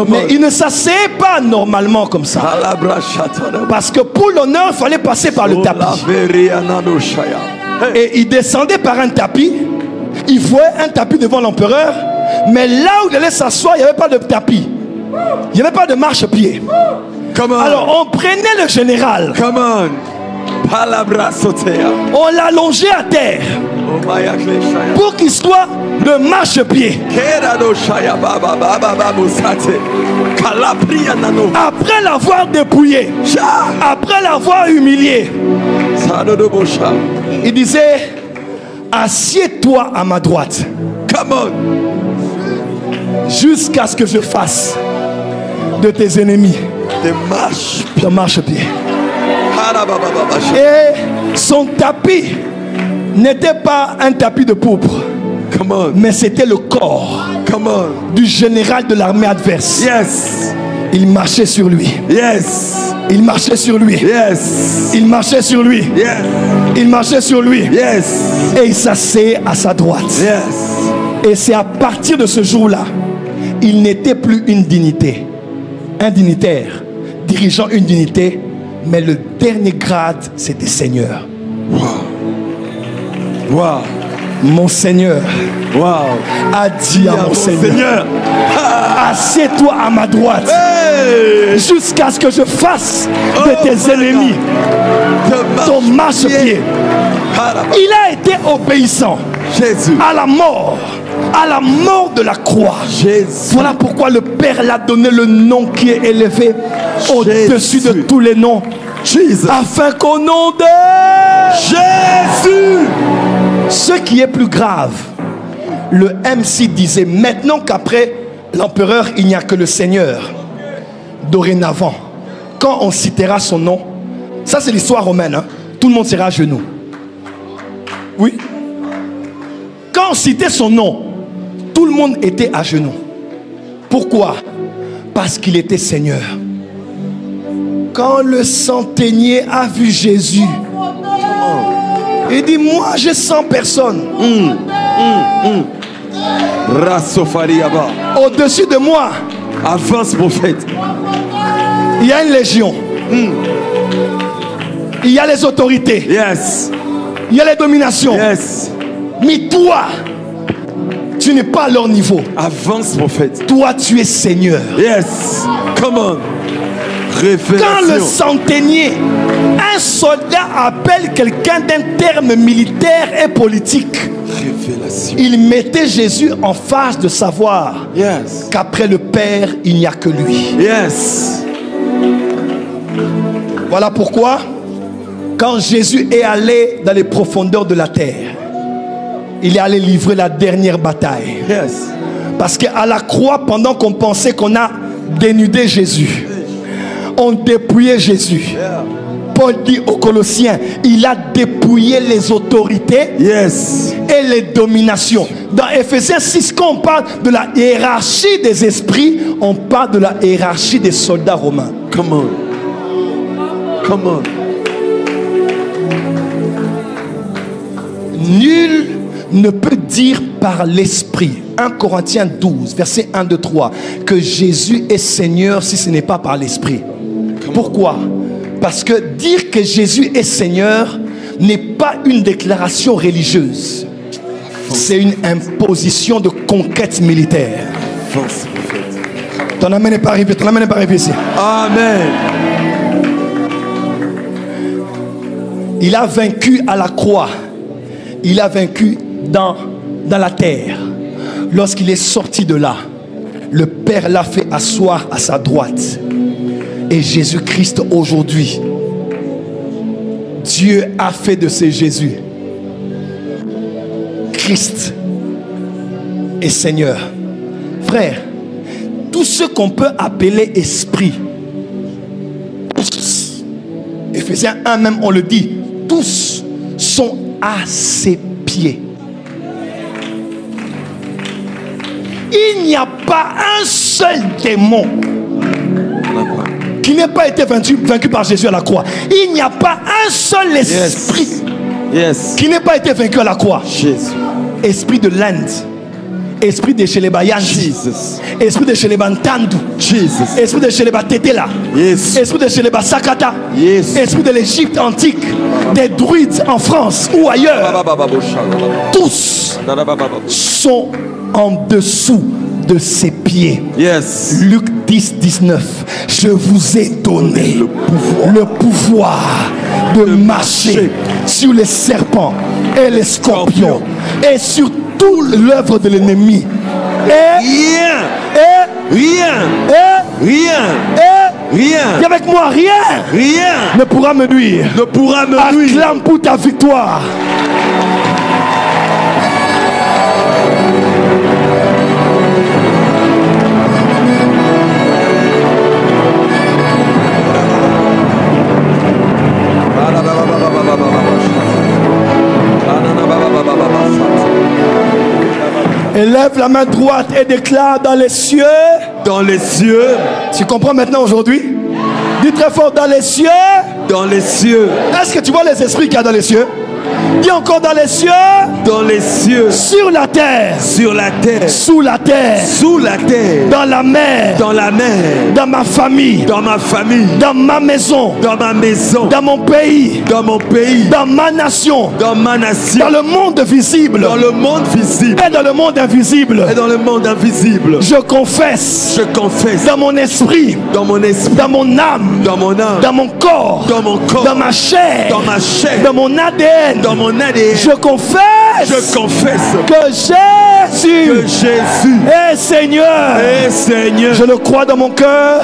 Mais il ne s'asseyait pas normalement comme ça. Parce que pour l'honneur, il fallait passer par le tapis. Et il descendait par un tapis. Il voyait un tapis devant l'empereur. Mais là où il allait s'asseoir, il n'y avait pas de tapis. Il n'y avait pas de marchepied. Alors on prenait le général. On l'allongeait à terre pour qu'il soit le marchepied. Après l'avoir dépouillé, après l'avoir humilié, il disait, assieds-toi à ma droite jusqu'à ce que je fasse de tes ennemis ton marchepied. Et son tapis n'était pas un tapis de pourpre, mais c'était le corps du général de l'armée adverse. Il marchait sur lui. Il marchait sur lui. Il marchait sur lui. Il marchait sur lui. Et il s'asseyait à sa droite. Et c'est à partir de ce jour-là, il n'était plus une dignité, un dignitaire dirigeant une dignité, mais le dernier grade, c'était Seigneur. Mon Seigneur a dit à mon Seigneur, assieds-toi à ma droite jusqu'à ce que je fasse de tes ennemis ton marchepied. Il a été obéissant à la mort de la croix. Voilà pourquoi le Père l'a donné le nom qui est élevé au-dessus de tous les noms, afin qu'au nom de Jésus, ce qui est plus grave, le MC disait, maintenant qu'après l'empereur il n'y a que le Seigneur, dorénavant quand on citera son nom, ça c'est l'histoire romaine, hein, tout le monde sera à genoux. Oui, quand on citait son nom, tout le monde était à genoux. Pourquoi? Parce qu'il était Seigneur. Quand le centenier a vu Jésus, il dit, moi j'ai 100 personnes au-dessus de moi, Avance, prophète. Il y a une légion. Il y a les autorités. Yes. Il y a les dominations. Yes. Mais toi, tu n'es pas à leur niveau. Avance, prophète. Toi, tu es Seigneur. Yes. Come on. Révélation. Quand le centenier, un soldat appelle quelqu'un d'un terme militaire et politique, Révélation. il mettait Jésus en face de savoir Yes. qu'après le Père, il n'y a que lui. Yes. Voilà pourquoi, quand Jésus est allé dans les profondeurs de la terre, il est allé livrer la dernière bataille. Yes. Parce qu'à la croix, pendant qu'on pensait qu'on a dénudé Jésus, on dépouillait Jésus. Yeah. Paul dit aux Colossiens, il a dépouillé les autorités Yes. et les dominations. Dans Ephésiens 6, quand on parle de la hiérarchie des esprits, on parle de la hiérarchie des soldats romains. Come on. Come on. Nul ne peut dire par l'esprit, 1 Corinthiens 12, verset 1, 2, 3, que Jésus est Seigneur si ce n'est pas par l'esprit. Pourquoi? Parce que dire que Jésus est Seigneur n'est pas une déclaration religieuse. C'est une imposition de conquête militaire. Avance, prophète. Ton amen n'est pas arrivé, ton amen n'est pas arrivé ici. Amen. Il a vaincu à la croix. Il a vaincu dans la terre. Lorsqu'il est sorti de là, le Père l'a fait asseoir à sa droite. Et Jésus-Christ aujourd'hui, Dieu a fait de ce Jésus Christ et Seigneur. Frère, tout ce qu'on peut appeler esprit, tous, Ephésiens 1 même on le dit, tous sont à ses pieds. Il n'y a pas un seul démon qui n'ait pas été vaincu par Jésus à la croix. Il n'y a pas un seul esprit Yes. qui n'ait pas été vaincu à la croix. Jésus. Esprit de l'Inde, esprit de Sheleba Yanji, Jesus. esprit de Sheleba Ntandu, Jesus. esprit de Sheleba Tetela, Yes. esprit de Sheleba Sakata, Yes. esprit de l'Égypte antique, des druides en France ou ailleurs, tous sont en dessous de ses pieds. Yes. Luc 10, 19. Je vous ai donné le pouvoir de marcher sur les serpents et les scorpions et sur toute l'œuvre de l'ennemi. Et Rien. dis avec moi, rien ne pourra me nuire. Acclame pour ta victoire. Élève la main droite et déclare dans les cieux. Dans les cieux. Tu comprends maintenant aujourd'hui? Dis très fort, dans les cieux. Dans les cieux. Est-ce que tu vois les esprits qu'il y a dans les cieux? Dis encore, dans les cieux. Dans les cieux. Sur la terre. Sur la terre. Sous la terre. Sous la terre. Dans la mer. Dans la mer. Dans ma famille. Dans ma famille. Dans ma maison. Dans ma maison. Dans mon pays. Dans mon pays. Dans ma nation. Dans ma nation. Dans le monde visible. Dans le monde visible. Et dans le monde invisible. Et dans le monde invisible. Je confesse. Je confesse. Dans mon esprit. Dans mon esprit. Dans mon âme. Dans mon âme. Dans mon corps. Dans mon corps. Dans ma chair. Dans ma chair. Dans mon ADN. Dans mon ADN. Je confesse. Je confesse. Que Jésus. Que Jésus. est Seigneur. Et Seigneur. Je le crois dans mon cœur.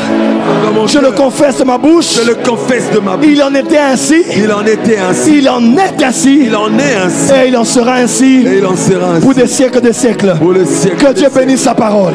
Dans mon Je le cœur. confesse de ma bouche. Je le confesse de ma bouche. Il en était ainsi. Il en était ainsi. Il en est ainsi. Il en est ainsi. Et il en sera ainsi. Et il en sera ainsi. Pour des siècles de siècles. Pour le siècle. Que des Dieu siècles. bénisse sa parole.